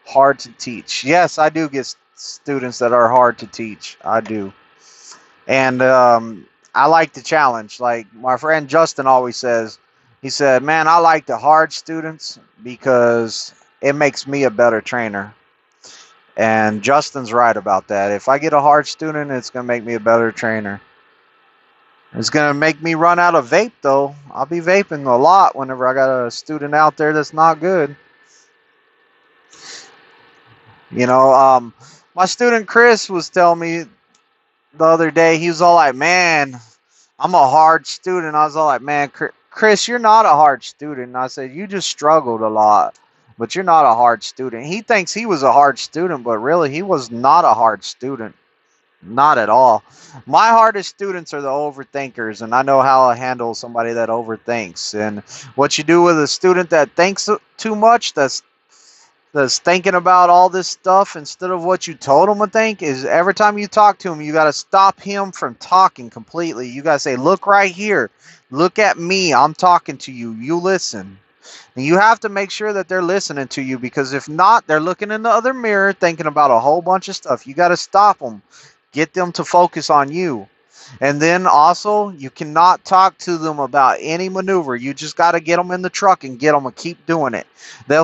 hard to teach? Yes, I do get students that are hard to teach. I do. And I like the challenge. Like my friend Justin always says, he said, man, I like the hard students because it makes me a better trainer. And Justin's right about that. If I get a hard student, it's going to make me a better trainer. It's going to make me run out of vape, though. I'll be vaping a lot whenever I got a student out there that's not good. My student Chris was telling me the other day, he was all like, man, I'm a hard student. I was all like, man, Chris, you're not a hard student. And I said, you just struggled a lot, but you're not a hard student. He thinks he was a hard student, but really, he was not a hard student. Not at all. My hardest students are the overthinkers, and I know how to handle somebody that overthinks. And what you do with a student that thinks too much, that's thinking about all this stuff instead of what you told him to think, is every time you talk to him, you got to stop him from talking completely. You got to say, look right here. Look at me. I'm talking to you. You listen. And you have to make sure that they're listening to you, because if not, they're looking in the other mirror thinking about a whole bunch of stuff. You got to stop them. Get them to focus on you. And then also, you cannot talk to them about any maneuver. You just got to get them in the truck and get them to keep doing it. They'll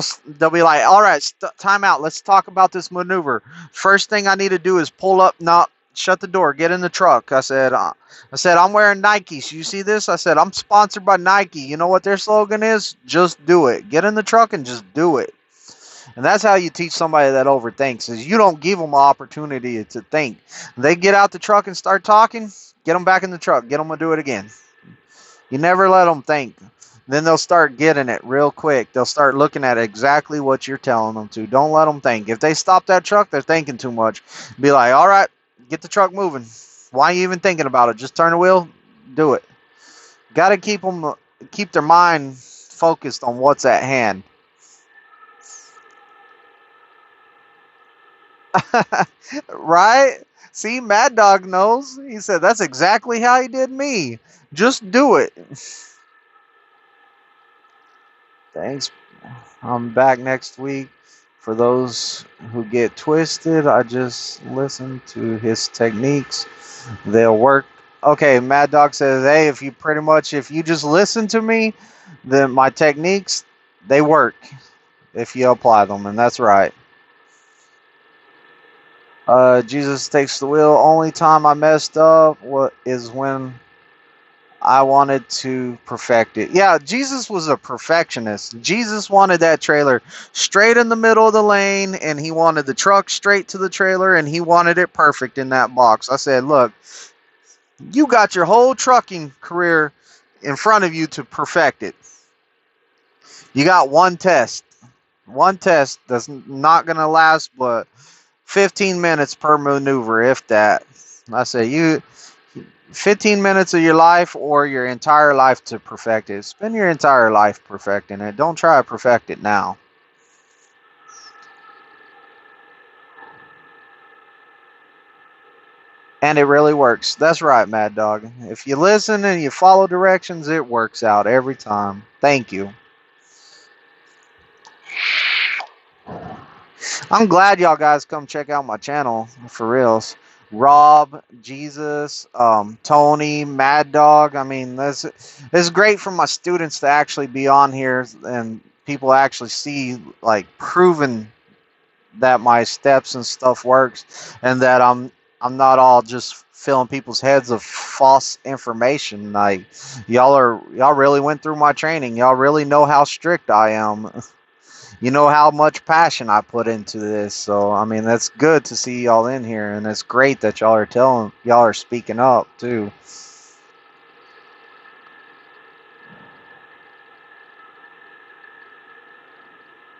be like, all right, time out. Let's talk about this maneuver. First thing I need to do is pull up. No, shut the door. Get in the truck. I said, I'm wearing Nikes. You see this? I said, I'm sponsored by Nike. You know what their slogan is? Just do it. Get in the truck and just do it. And that's how you teach somebody that overthinks, is you don't give them an opportunity to think. They get out the truck and start talking, get them back in the truck. Get them to do it again. You never let them think. Then they'll start getting it real quick. They'll start looking at exactly what you're telling them to. Don't let them think. If they stop that truck, they're thinking too much. Be like, all right, get the truck moving. Why are you even thinking about it? Just turn the wheel, do it. Got to keep their mind focused on what's at hand. Right? See, Mad Dog knows. He said that's exactly how he did me. Just do it. Thanks. I'm back next week. For those who get twisted, I just listen to his techniques. They'll work. Okay, Mad Dog says, hey, if you just listen to me, then my techniques, they work if you apply them, and that's right. Jesus takes the wheel. Only time I messed up is when I wanted to perfect it. Yeah, Jesus was a perfectionist. Jesus wanted that trailer straight in the middle of the lane, and he wanted the truck straight to the trailer, and he wanted it perfect in that box. I said, look, you got your whole trucking career in front of you to perfect it. You got one test. One test that's not going to last but 15 minutes per maneuver, if that. I say 15 minutes of your life or your entire life to perfect it. Spend your entire life perfecting it. Don't try to perfect it now. And it really works. That's right, Mad Dog. If you listen and you follow directions, it works out every time. Thank you. I'm glad y'all guys come check out my channel, for reals. Rob, Jesus, Tony, Mad Dog. I mean, this is great for my students to actually be on here and people actually see, like, proven that my steps and stuff works, and that I'm not all just filling people's heads of false information. Like, y'all really went through my training. Y'all really know how strict I am. You know how much passion I put into this. So I mean, that's good to see y'all in here, and it's great that y'all are speaking up too.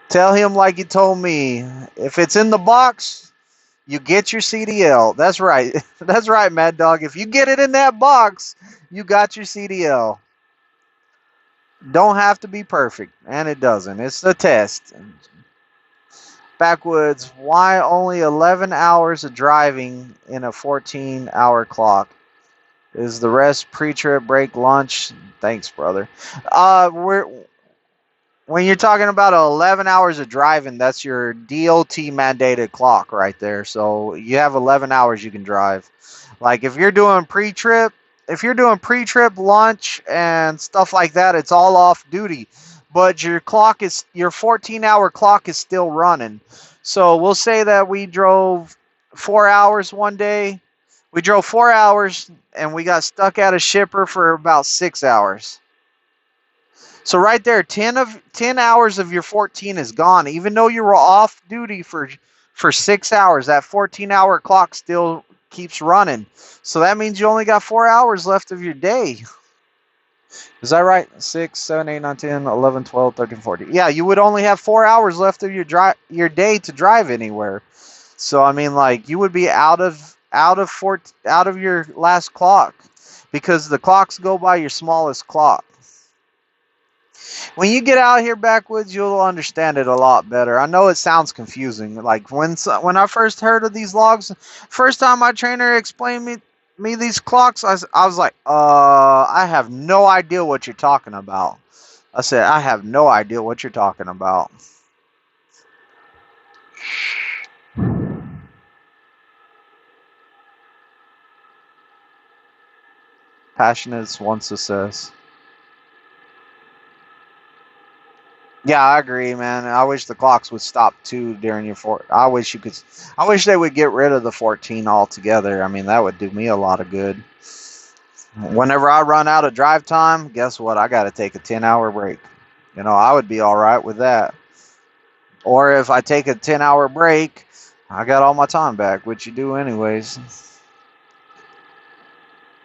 Tell him like you told me. If it's in the box, you get your CDL. That's right. That's right, Mad Dog. If you get it in that box, you got your CDL. Don't have to be perfect, and it doesn't. It's a test. Backwoods, why only 11 hours of driving in a 14-hour clock? Is the rest pre-trip, break, lunch? Thanks, brother. We're When you're talking about 11 hours of driving, that's your DOT mandated clock right there. So you have 11 hours you can drive. Like if you're doing pre-trip lunch and stuff like that, it's all off duty. But your 14-hour clock is still running. So we'll say that we drove 4 hours one day. We drove 4 hours and we got stuck at a shipper for about 6 hours. So right there, 10 hours of your 14 is gone. Even though you were off duty for 6 hours, that 14-hour clock still keeps running. So that means you only got 4 hours left of your day. Is that right? 6, 7, 8, 9, 10, 11, 12, 13, 14. Yeah, you would only have 4 hours left of your day to drive anywhere. So I mean, like you would be out of your last clock because the clocks go by your smallest clock. When you get out here backwoods, you'll understand it a lot better. I know it sounds confusing. Like when I first heard of these logs, first time my trainer explained me these clocks, I was like, I have no idea what you're talking about. I said, I have no idea what you're talking about. Passionate wants to says. Yeah, I agree, man. I wish the clocks would stop too during your four. I wish you could. I wish they would get rid of the 14 altogether. I mean, that would do me a lot of good. Whenever I run out of drive time, guess what? I got to take a 10-hour break. I would be all right with that. Or if I take a 10-hour break, I got all my time back, which you do anyways.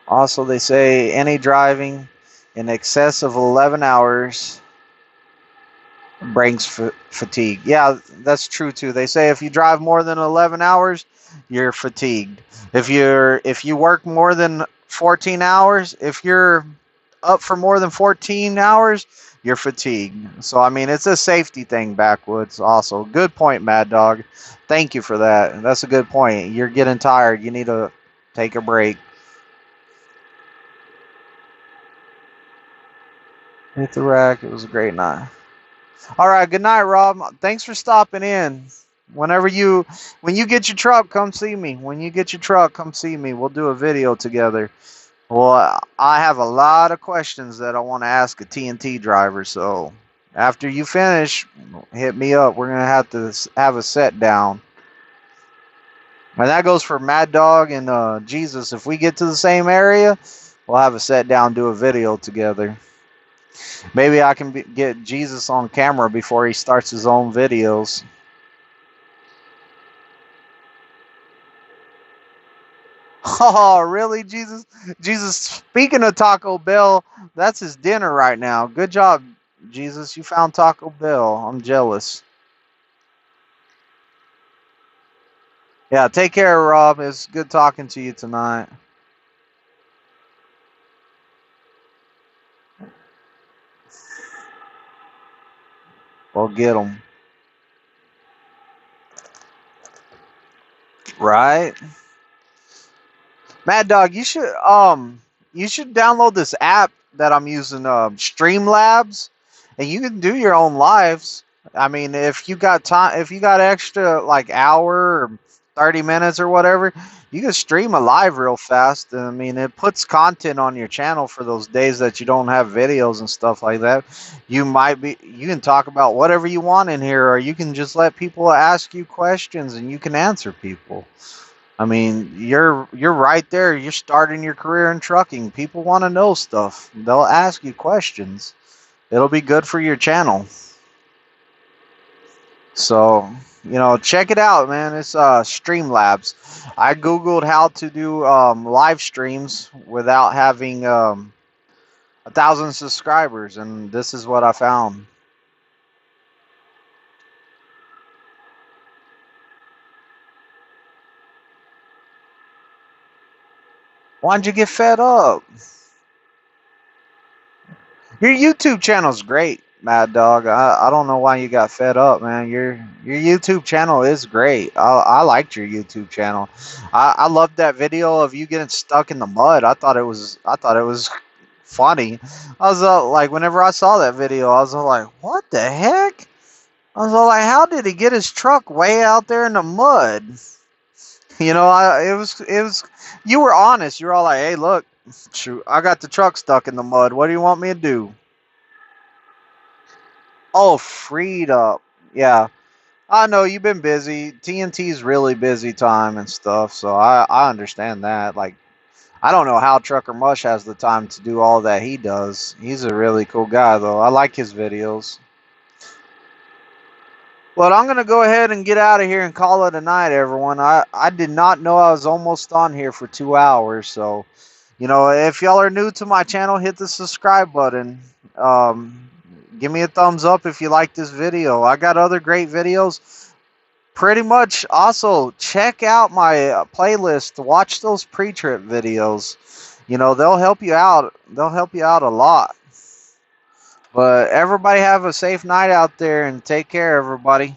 Also, they say any driving in excess of 11 hours brings fatigue. Yeah, that's true too. They say if you drive more than 11 hours, you're fatigued. If you work more than 14 hours, if you're up for more than 14 hours, you're fatigued. So I mean, it's a safety thing backwoods also. Good point, Mad Dog. Thank you for that. That's a good point. You're getting tired. You need to take a break. Hit the rack. It was a great night. All right, good night, Rob. Thanks for stopping in. When you get your truck, come see me. When you get your truck, come see me. We'll do a video together. Well, I have a lot of questions that I want to ask a TNT driver. So after you finish, hit me up. We're gonna have to have a set down. And that goes for Mad Dog and Jesus. If we get to the same area, we'll have a set down, do a video together. Maybe I can get Jesus on camera before he starts his own videos. Oh, really, Jesus? Jesus, speaking of Taco Bell, that's his dinner right now. Good job, Jesus. You found Taco Bell. I'm jealous. Yeah, take care, Rob. It's good talking to you tonight. Well, get them. Right? Mad Dog, you should download this app that I'm using, Streamlabs, and you can do your own lives. I mean, if you got time, if you got extra like hour or 30 minutes or whatever, you can stream a live real fast. I mean, it puts content on your channel for those days that you don't have videos and stuff like that. You can talk about whatever you want in here, or you can just let people ask you questions and you can answer people. I mean, you're right there. You're starting your career in trucking. People want to know stuff. They'll ask you questions. It'll be good for your channel. So, check it out, man. It's Streamlabs. I googled how to do live streams without having 1,000 subscribers, and this is what I found. Why'd you get fed up? Your YouTube channel's great, Mad Dog. I don't know why you got fed up, man. Your YouTube channel is great. I liked your YouTube channel. I loved that video of you getting stuck in the mud. I thought it was funny. I was like, whenever I saw that video, I was like, what the heck? I was like, how did he get his truck way out there in the mud? It was. You were honest. You were all like, hey, look, shoot, I got the truck stuck in the mud. What do you want me to do? Oh, freed up. Yeah. I know you've been busy. TNT's really busy time and stuff, so I understand that. Like, I don't know how Trucker Mush has the time to do all that he does. He's a really cool guy, though. I like his videos. But I'm going to go ahead and get out of here and call it a night, everyone. I did not know I was almost on here for 2 hours, so You know, if y'all are new to my channel, hit the subscribe button. Um, Give me a thumbs up if you like this video. I got other great videos. Pretty much also check out my playlist. Watch those pre-trip videos. You know, they'll help you out. They'll help you out a lot. But everybody have a safe night out there and take care, everybody.